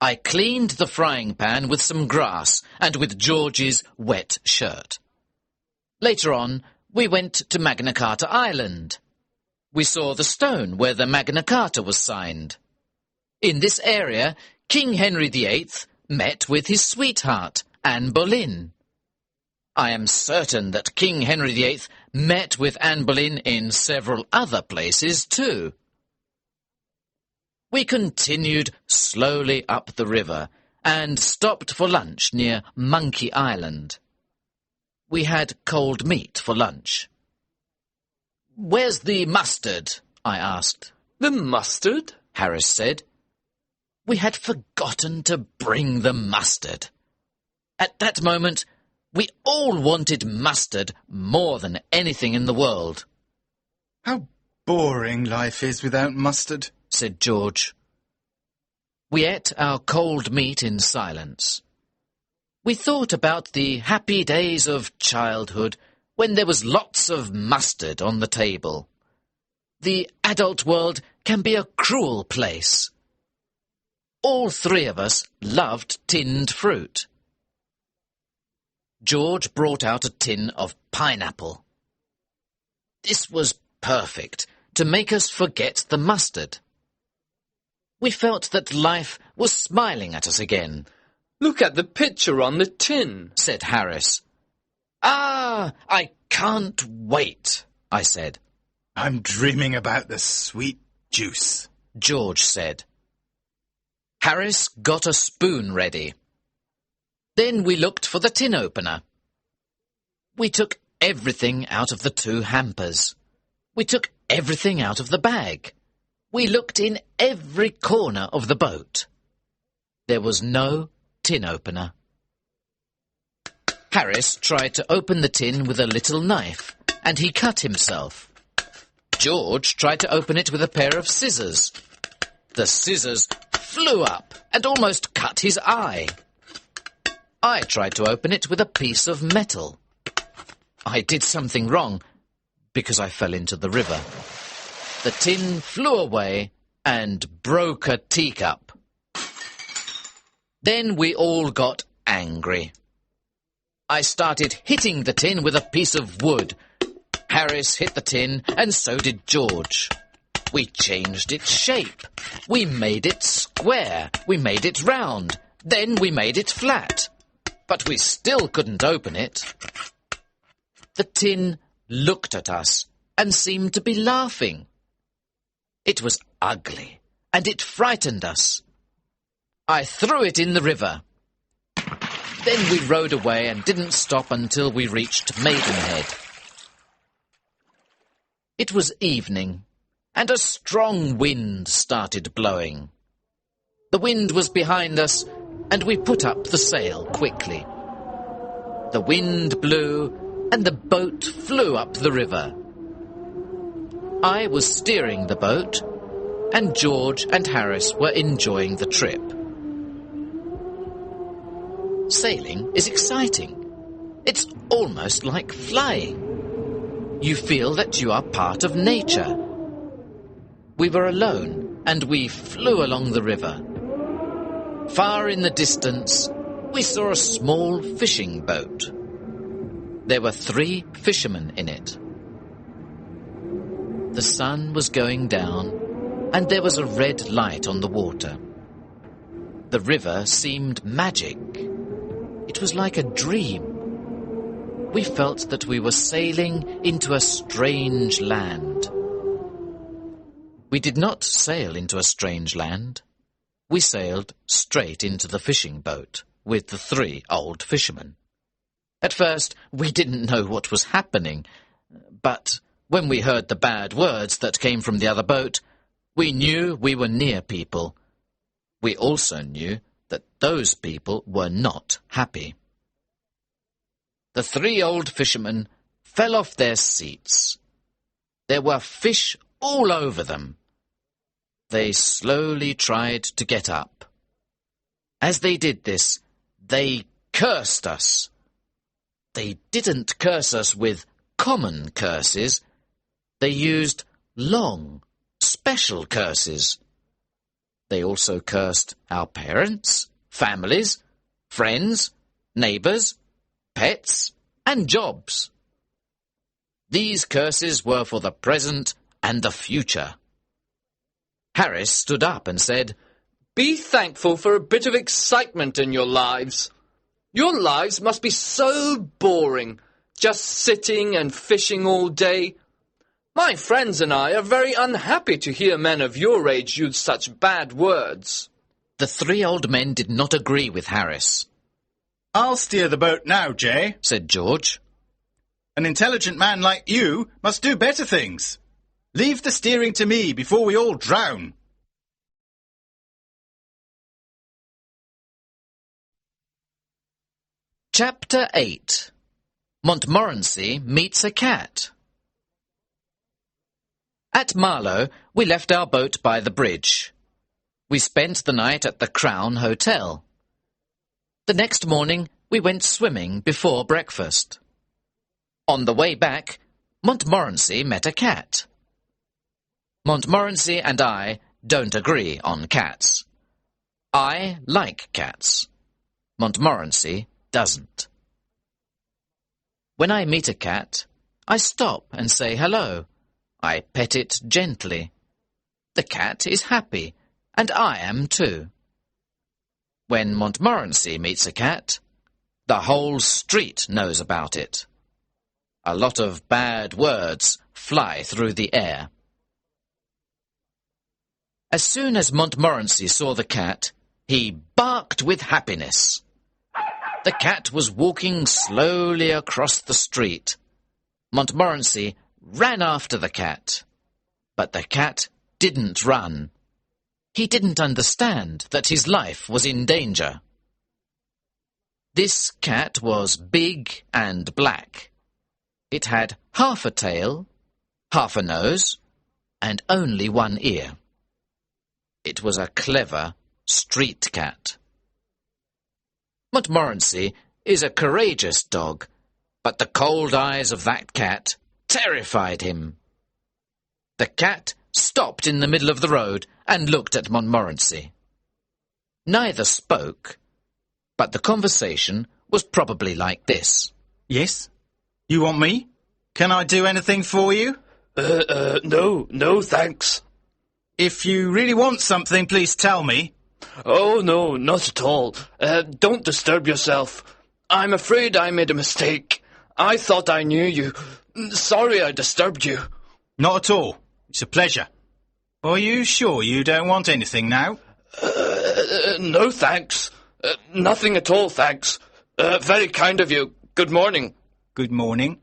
I cleaned the frying pan with some grass and with George's wet shirt. Later on, we went to Magna Carta Island. We saw the stone where the Magna Carta was signed. In this area, King Henry VIII met with his sweetheart, Anne Boleyn. I am certain that King Henry VIII met with Anne Boleyn in several other places too. We continued slowly up the river and stopped for lunch near Monkey Island. We had cold meat for lunch. "Where's the mustard?" I asked. The mustard? Harris said. We had forgotten to bring the mustard. At that moment, we all wanted mustard more than anything in the world. "How boring life is without mustard," said George. We ate our cold meat in silence. We thought about the happy days of childhood when there was lots of mustard on the table. The adult world can be a cruel place. All three of us loved tinned fruit. George brought out a tin of pineapple. This was perfect to make us forget the mustard. We felt that life was smiling at us again. Look at the picture on the tin, said Harris. "Ah, I can't wait," I said. "I'm dreaming about the sweet juice," George said. Harris got a spoon ready. Then we looked for the tin opener. We took everything out of the 2 hampers. We took everything out of the bag. We looked in every corner of the boat. There was no tin opener. Harris tried to open the tin with a little knife, and he cut himself. George tried to open it with a pair of scissors. The scissors flew up and almost cut his eye. I tried to open it with a piece of metal. I did something wrong because I fell into the river. The tin flew away and broke a teacup. Then we all got angry. I started hitting the tin with a piece of wood. Harris hit the tin, and so did George. We changed its shape. We made it square. We made it round. Then we made it flat. But we still couldn't open it. The tin looked at us and seemed to be laughing. It was ugly, and it frightened us. I threw it in the river. Then we rowed away and didn't stop until we reached Maidenhead. It was evening, and a strong wind started blowing. The wind was behind us, and we put up the sail quickly. The wind blew, and the boat flew up the river. I was steering the boat, and George and Harris were enjoying the trip. Sailing is exciting. It's almost like flying. You feel that you are part of nature. We were alone, and we flew along the river. Far in the distance, we saw a small fishing boat. There were 3 fishermen in it. The sun was going down, and there was a red light on the water. The river seemed magic. It was like a dream. We felt that we were sailing into a strange land. We did not sail into a strange land. We sailed straight into the fishing boat with the 3 old fishermen. At first, we didn't know what was happening, but when we heard the bad words that came from the other boat, we knew we were near people. We also knew that those people were not happy. The 3 old fishermen fell off their seats. There were fish all over them. They slowly tried to get up. As they did this, they cursed us. They didn't curse us with common curses, they used long, special curses. They also cursed our parents, families, friends, neighbours, pets, and jobs. These curses were for the present and the future. Harris stood up and said, Be thankful for a bit of excitement in your lives. Your lives must be so boring, just sitting and fishing all day. My friends and I are very unhappy to hear men of your age use such bad words. The three old men did not agree with Harris. I'll steer the boat now, Jay, said George. An intelligent man like you must do better things. Leave the steering to me before we all drown. Chapter 8. Montmorency meets a cat. At Marlow, we left our boat by the bridge. We spent the night at the Crown Hotel. The next morning, we went swimming before breakfast. On the way back, Montmorency met a cat. Montmorency and I don't agree on cats. I like cats. Montmorency doesn't. When I meet a cat, I stop and say hello. I pet it gently. The cat is happy, and I am too. When Montmorency meets a cat, the whole street knows about it. A lot of bad words fly through the air. As soon as Montmorency saw the cat, he barked with happiness. The cat was walking slowly across the street. Montmorency ran after the cat. But the cat didn't run. He didn't understand that his life was in danger. This cat was big and black. It had half a tail, half a nose, and only one ear. It was a clever street cat. Montmorency is a courageous dog, but the cold eyes of that cat terrified him. The cat stopped in the middle of the road and looked at Montmorency. Neither spoke, but the conversation was probably like this. Yes? You want me? Can I do anything for you? No, thanks. If you really want something, please tell me. Oh, no, not at all. Don't disturb yourself. I'm afraid I made a mistake. I thought I knew you. Sorry I disturbed you. Not at all. It's a pleasure. Are you sure you don't want anything now? No, thanks. Nothing at all, thanks. Very kind of you. Good morning. Good morning.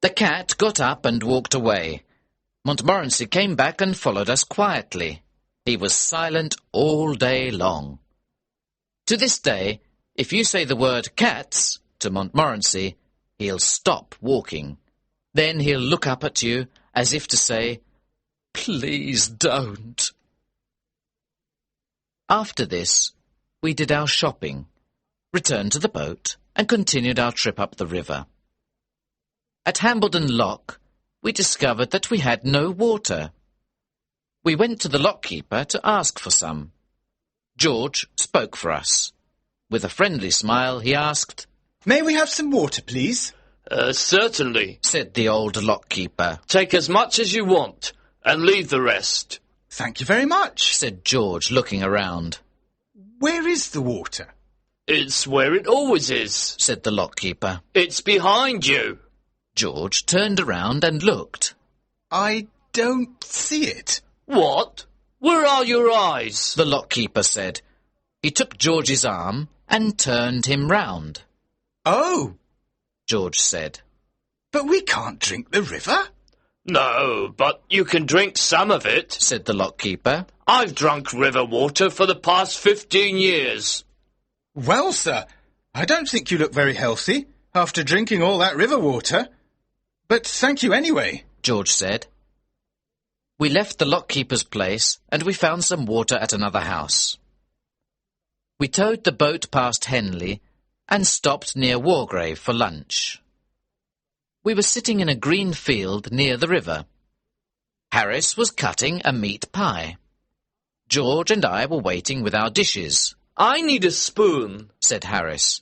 The cat got up and walked away. Montmorency came back and followed us quietly. He was silent all day long. To this day, if you say the word cats to Montmorency, he'll stop walking. Then he'll look up at you as if to say, "Please don't." After this, we did our shopping, returned to the boat, and continued our trip up the river. At Hambledon Lock, we discovered that we had no water. We went to the lockkeeper to ask for some. George spoke for us. With a friendly smile, he asked, "May we have some water, please?" Certainly, said the old lockkeeper. Take as much as you want, and leave the rest. Thank you very much, said George, looking around. Where is the water? It's where it always is, said the lockkeeper. It's behind you. George turned around and looked. I don't see it. What? Where are your eyes? The lockkeeper said. He took George's arm and turned him round. Oh, George said. But we can't drink the river. No, but you can drink some of it, said the lockkeeper. I've drunk river water for the past 15 years. Well, sir, I don't think you look very healthy after drinking all that river water. But thank you anyway, George said. We left the lockkeeper's place and we found some water at another house. We towed the boat past Henley and stopped near Wargrave for lunch. We were sitting in a green field near the river. Harris was cutting a meat pie. George and I were waiting with our dishes. I need a spoon, said Harris.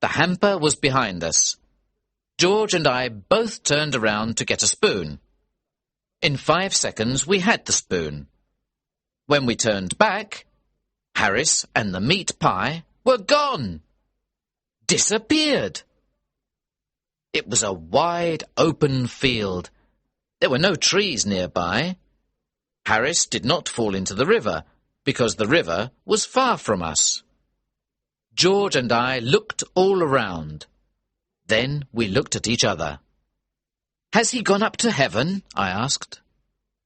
The hamper was behind us. George and I both turned around to get a spoon. In 5 seconds we had the spoon. When we turned back, Harris and the meat pie were gone. Disappeared. It was a wide, open field. There were no trees nearby. Harris did not fall into the river, because the river was far from us. George and I looked all around. Then we looked at each other. "Has he gone up to heaven?" I asked.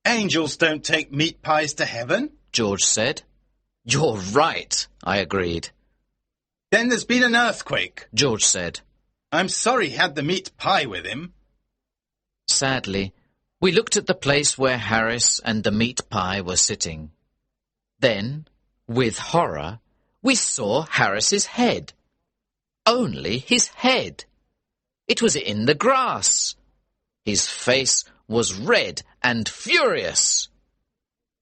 Angels don't take meat pies to heaven, George said. "You're right," I agreed. Then there's been an earthquake, George said. I'm sorry he had the meat pie with him. Sadly, we looked at the place where Harris and the meat pie were sitting. Then, with horror, we saw Harris's head. Only his head. It was in the grass. His face was red and furious.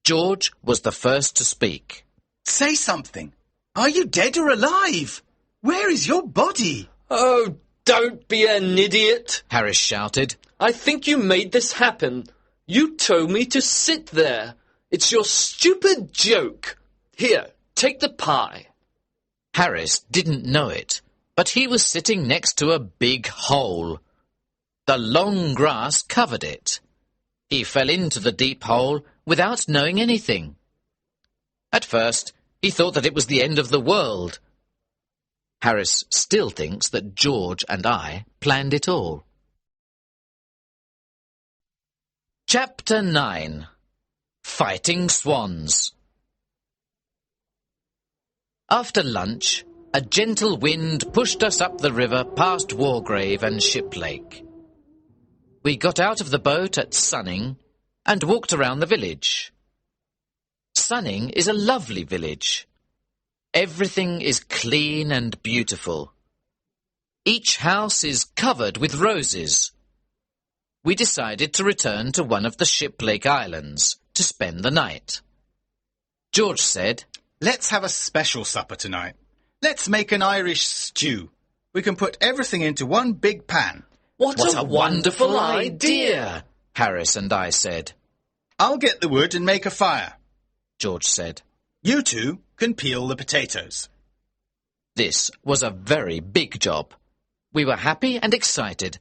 George was the first to speak. Say something. Are you dead or alive? Where is your body? Oh, don't be an idiot, Harris shouted. I think you made this happen. You told me to sit there. It's your stupid joke. Here, take the pie. Harris didn't know it, but he was sitting next to a big hole. The long grass covered it. He fell into the deep hole without knowing anything. At first, he thought that it was the end of the world. Harris still thinks that George and I planned it all. Chapter 9. Fighting Swans. After lunch, a gentle wind pushed us up the river past Wargrave and Ship Lake. We got out of the boat at Sunning and walked around the village. Sunning is a lovely village. Everything is clean and beautiful. Each house is covered with roses. We decided to return to one of the Ship Lake Islands to spend the night. George said, Let's have a special supper tonight. Let's make an Irish stew. We can put everything into one big pan. What a wonderful idea, Harris and I said. I'll get the wood and make a fire, George said. You two can peel the potatoes. This was a very big job. We were happy and excited,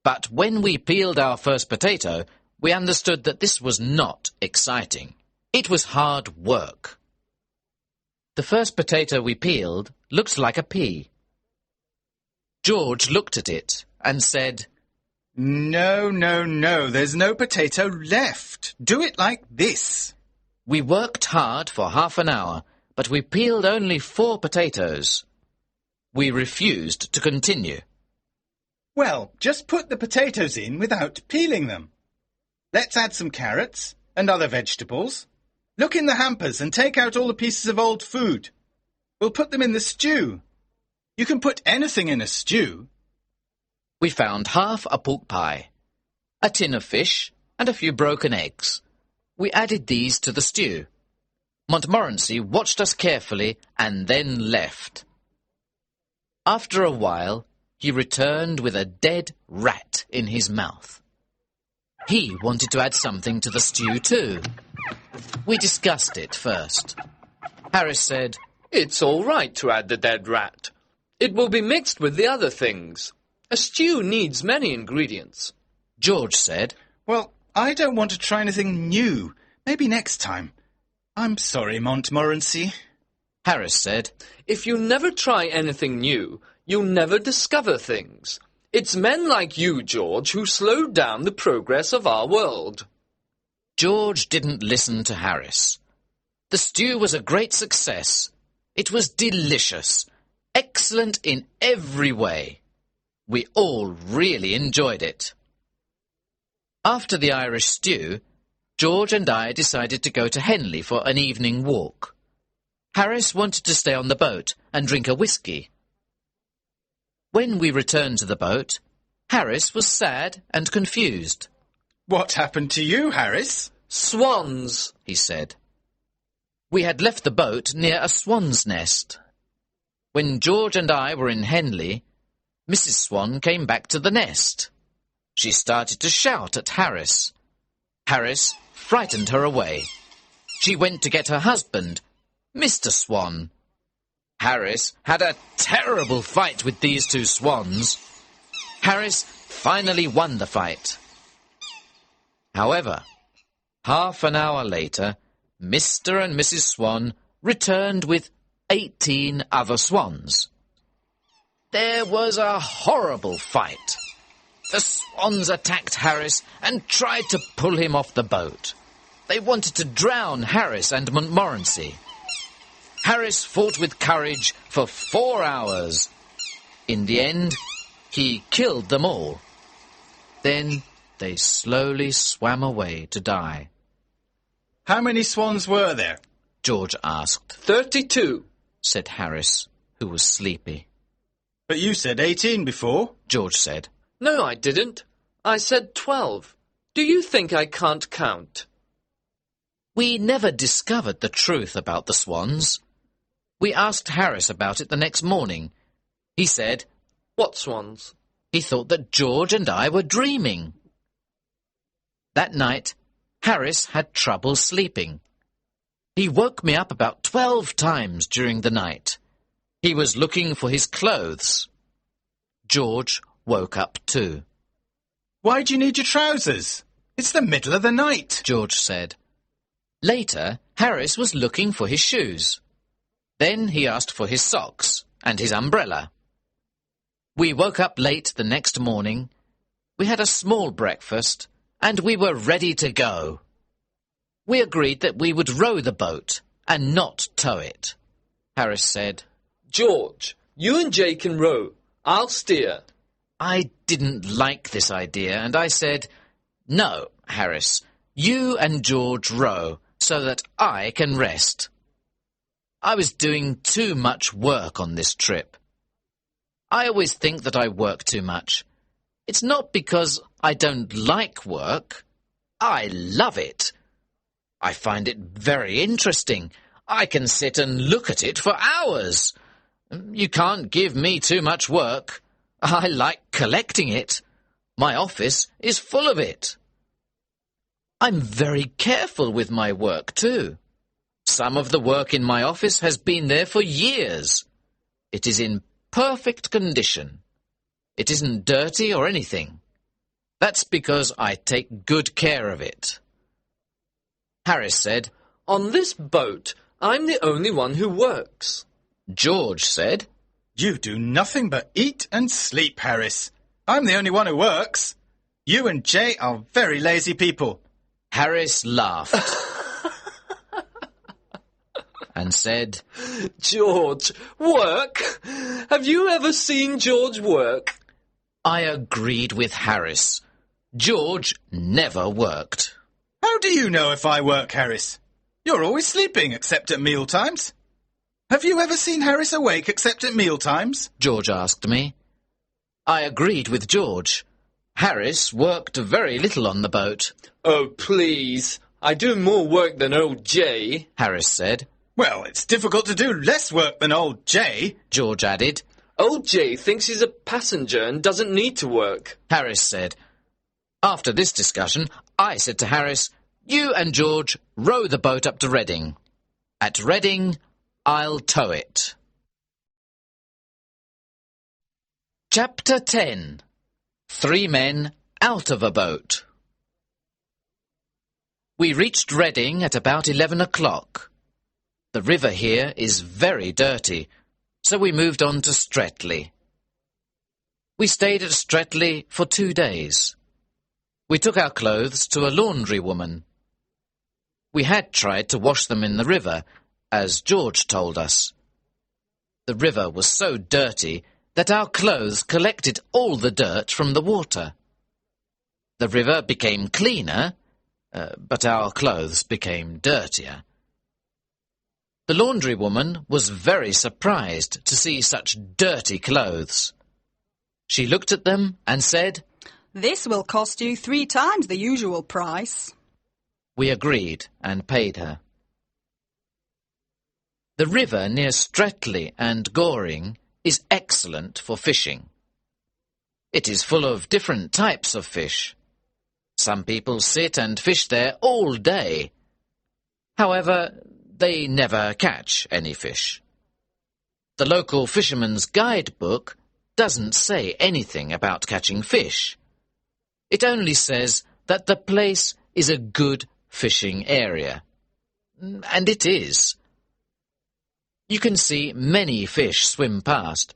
but when we peeled our first potato, we understood that this was not exciting. It was hard work. The first potato we peeled looked like a pea. George looked at it and said, No, there's no potato left. Do it like this. We worked hard for half an hour, but we peeled only 4 potatoes. We refused to continue. Well, just put the potatoes in without peeling them. Let's add some carrots and other vegetables. Look in the hampers and take out all the pieces of old food. We'll put them in the stew. You can put anything in a stew. We found half a pork pie, a tin of fish, and a few broken eggs. We added these to the stew. Montmorency watched us carefully and then left. After a while, he returned with a dead rat in his mouth. He wanted to add something to the stew too. We discussed it first. Harris said, It's all right to add the dead rat. It will be mixed with the other things. A stew needs many ingredients. George said, Well, I don't want to try anything new. Maybe next time. I'm sorry, Montmorency. Harris said, If you never try anything new, you'll never discover things. It's men like you, George, who slowed down the progress of our world. George didn't listen to Harris. The stew was a great success. It was delicious, excellent in every way. We all really enjoyed it. After the Irish stew, George and I decided to go to Henley for an evening walk. Harris wanted to stay on the boat and drink a whiskey. When we returned to the boat, Harris was sad and confused. What happened to you, Harris? Swans, he said. We had left the boat near a swan's nest. When George and I were in Henley, Mrs. Swan came back to the nest. She started to shout at Harris. Harris frightened her away. She went to get her husband, Mr. Swan. Harris had a terrible fight with these two swans. Harris finally won the fight. However, half an hour later, Mr. and Mrs. Swan returned with 18 other swans. There was a horrible fight. The swans attacked Harris and tried to pull him off the boat. They wanted to drown Harris and Montmorency. Harris fought with courage for 4 hours. In the end, he killed them all. Then they slowly swam away to die. How many swans were there? George asked. 32, said Harris, who was sleepy. But you said 18 before. George said. No, I didn't. I said 12. Do you think I can't count? We never discovered the truth about the swans. We asked Harris about it the next morning. He said, What swans? He thought that George and I were dreaming. That night, Harris had trouble sleeping. He woke me up about 12 times during the night. He was looking for his clothes. George woke up too. Why do you need your trousers? It's the middle of the night, George said. Later, Harris was looking for his shoes. Then he asked for his socks and his umbrella. We woke up late the next morning. We had a small breakfast, and we were ready to go. We agreed that we would row the boat and not tow it. Harris said, George, you and Jay can row. I'll steer. I didn't like this idea, and I said, No, Harris, you and George row so that I can rest. I was doing too much work on this trip. I always think that I work too much. It's not because I don't like work. I love it. I find it very interesting. I can sit and look at it for hours. You can't give me too much work. I like collecting it. My office is full of it. I'm very careful with my work too. Some of the work in my office has been there for years. It is in perfect condition. It isn't dirty or anything. That's because I take good care of it. Harris said, On this boat, I'm the only one who works. George said, You do nothing but eat and sleep, Harris. I'm the only one who works. You and Jay are very lazy people. Harris laughed and said, George, work? Have you ever seen George work? I agreed with Harris. George never worked. How do you know if I work, Harris? You're always sleeping except at meal times. Have you ever seen Harris awake except at meal times? George asked me. I agreed with George. Harris worked very little on the boat. Oh, please. I do more work than old Jay, Harris said. Well, it's difficult to do less work than old Jay, George added. Old Jay thinks he's a passenger and doesn't need to work, Harris said. After this discussion, I said to Harris, You and George row the boat up to Reading. At Reading, I'll tow it. Chapter 10. 3 Men Out of a Boat. We reached Reading at about 11 o'clock. The river here is very dirty, so we moved on to Streatley. We stayed at Streatley for 2 days. We took our clothes to a laundry woman. We had tried to wash them in the river, as George told us. The river was so dirty that our clothes collected all the dirt from the water. The river became cleaner, but our clothes became dirtier. The laundry woman was very surprised to see such dirty clothes. She looked at them and said, "This will cost you 3 times the usual price." We agreed and paid her. The river near Streatley and Goring is excellent for fishing. It is full of different types of fish. Some people sit and fish there all day. However, they never catch any fish. The local fisherman's guidebook doesn't say anything about catching fish. It only says that the place is a good fishing area. And it is. You can see many fish swim past,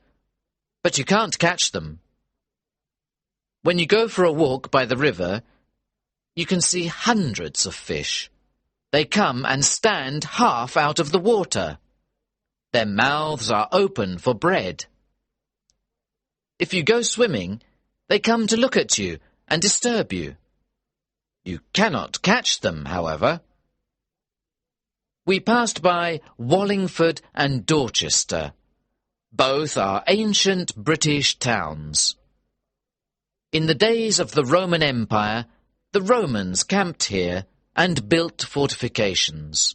but you can't catch them. When you go for a walk by the river, you can see hundreds of fish. They come and stand half out of the water. Their mouths are open for bread. If you go swimming, they come to look at you and disturb you. You cannot catch them, however. We passed by Wallingford and Dorchester. Both are ancient British towns. In the days of the Roman Empire, the Romans camped here and built fortifications.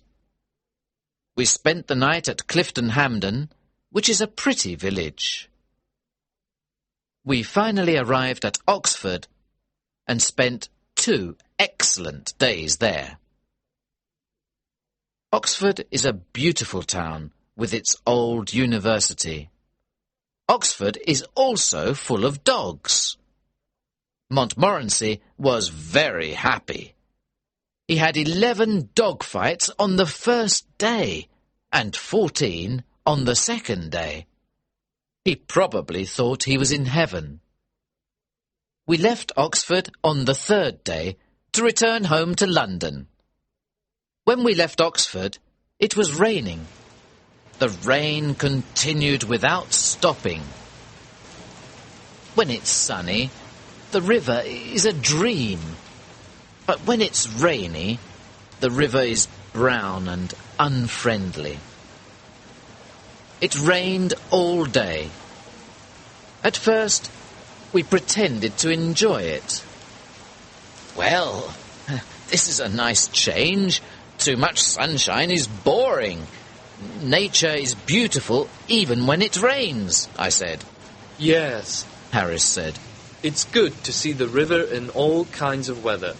We spent the night at Clifton Hampden, which is a pretty village. We finally arrived at Oxford and spent 2 excellent days there. Oxford is a beautiful town with its old university. Oxford is also full of dogs. Montmorency was very happy. He had 11 dog fights on the first day and 14 on the second day. He probably thought he was in heaven. We left Oxford on the 3rd day to return home to London. When we left Oxford, it was raining. The rain continued without stopping. When it's sunny, the river is a dream. But when it's rainy, the river is brown and unfriendly. It rained all day. At first, we pretended to enjoy it. Well, this is a nice change. Too much sunshine is boring. Nature is beautiful even when it rains, I said. Yes, Harris said. It's good to see the river in all kinds of weather.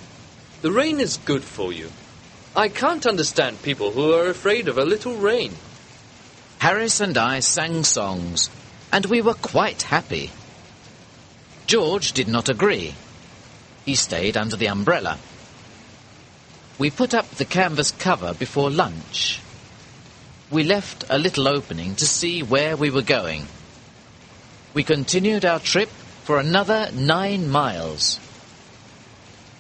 The rain is good for you. I can't understand people who are afraid of a little rain. Harris and I sang songs, and we were quite happy. George did not agree. He stayed under the umbrella. We put up the canvas cover before lunch. We left a little opening to see where we were going. We continued our trip for another 9 miles.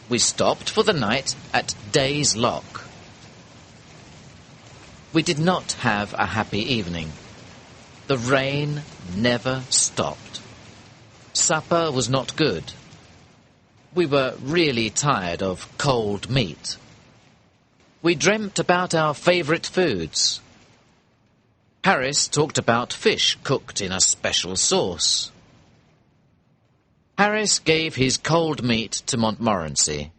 We stopped for the night at Day's Lock. We did not have a happy evening. The rain never stopped. Supper was not good. We were really tired of cold meat. We dreamt about our favourite foods. Harris talked about fish cooked in a special sauce. Harris gave his cold meat to Montmorency.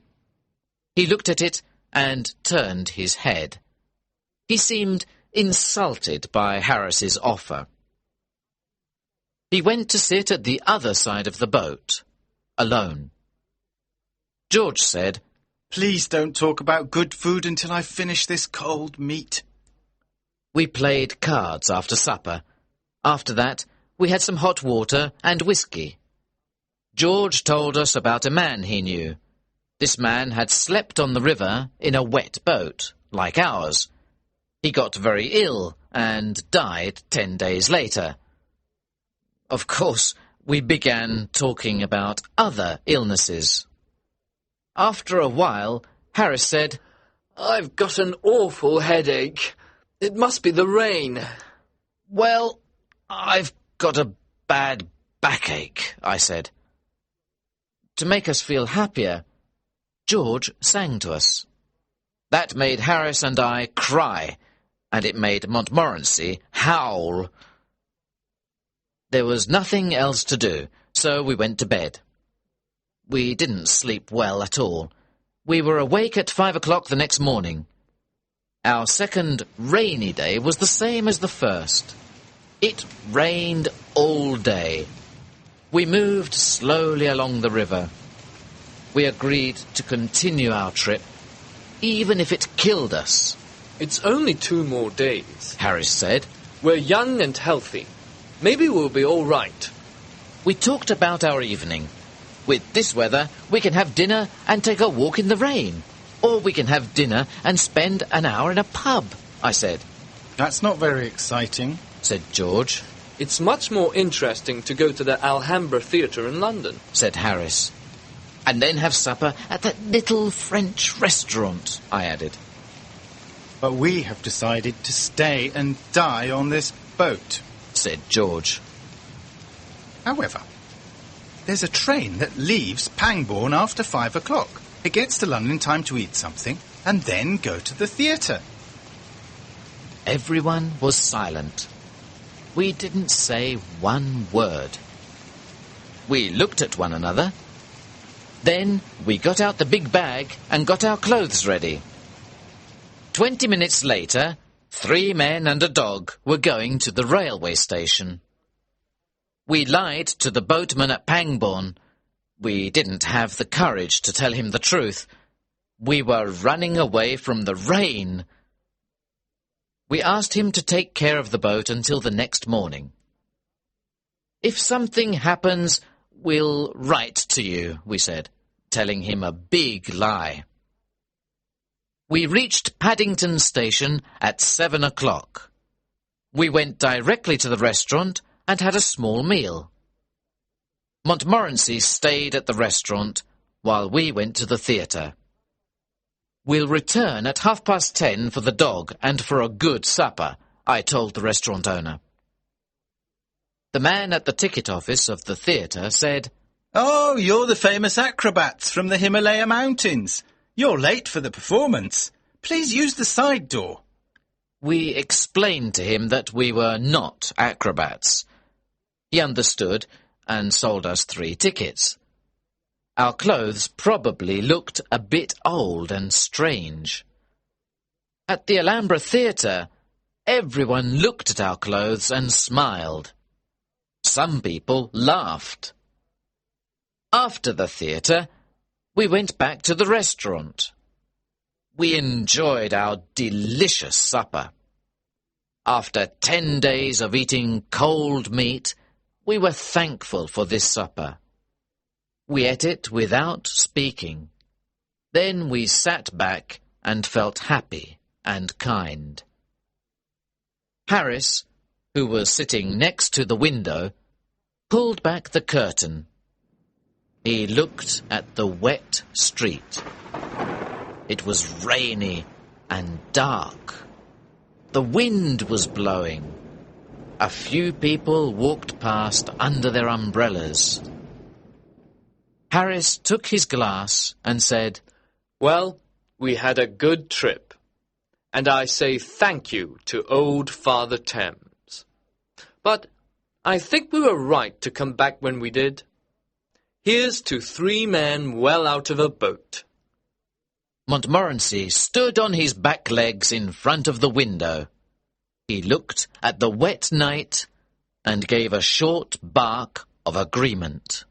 He looked at it and turned his head. He seemed insulted by Harris's offer. He went to sit at the other side of the boat, alone. George said, "Please don't talk about good food until I finish this cold meat." We played cards after supper. After that, we had some hot water and whiskey. George told us about a man he knew. This man had slept on the river in a wet boat, like ours. He got very ill and died 10 days later. Of course, we began talking about other illnesses. After a while, Harris said, I've got an awful headache. It must be the rain. Well, I've got a bad backache, I said. To make us feel happier, George sang to us. That made Harris and I cry, and it made Montmorency howl. There was nothing else to do, So we went to bed. We didn't sleep well at all. We were awake at 5 o'clock the next morning. Our second rainy day was the same as the first. It rained all day. We moved slowly along the river. We agreed to continue our trip, even if it killed us. It's only 2 more days, Harris said. We're young and healthy. Maybe we'll be all right. We talked about our evening. With this weather, we can have dinner and take a walk in the rain. Or we can have dinner and spend an hour in a pub, I said. That's not very exciting, said George. It's much more interesting to go to the Alhambra Theatre in London, said Harris. And then have supper at that little French restaurant, I added. But we have decided to stay and die on this boat, said George. However, there's a train that leaves Pangbourne after 5 o'clock. It gets to London in time to eat something and then go to the theatre. Everyone was silent. We didn't say one word. We looked at one another. Then we got out the big bag and got our clothes ready. 20 minutes later, 3 men and a dog were going to the railway station. We lied to the boatman at Pangbourne. We didn't have the courage to tell him the truth. We were running away from the rain. We asked him to take care of the boat until the next morning. If something happens, we'll write to you, we said, telling him a big lie. We reached Paddington Station at 7 o'clock. We went directly to the restaurant and had a small meal. Montmorency stayed at the restaurant while we went to the theatre. We'll return at 10:30 for the dog and for a good supper, I told the restaurant owner. The man at the ticket office of the theatre said, Oh, you're the famous acrobats from the Himalaya Mountains. You're late for the performance. Please use the side door. We explained to him that we were not acrobats. He understood and sold us 3 tickets. Our clothes probably looked a bit old and strange. At the Alhambra Theatre, everyone looked at our clothes and smiled. Some people laughed. After the theatre, we went back to the restaurant. We enjoyed our delicious supper. After 10 days of eating cold meat, we were thankful for this supper. We ate it without speaking. Then we sat back and felt happy and kind. Harris, who was sitting next to the window, pulled back the curtain. He looked at the wet street. It was rainy and dark. The wind was blowing. A few people walked past under their umbrellas. Harris took his glass and said, Well, we had a good trip, and I say thank you to old Father Thames. But I think we were right to come back when we did. Here's to 3 men well out of a boat. Montmorency stood on his back legs in front of the window. He looked at the wet night and gave a short bark of agreement.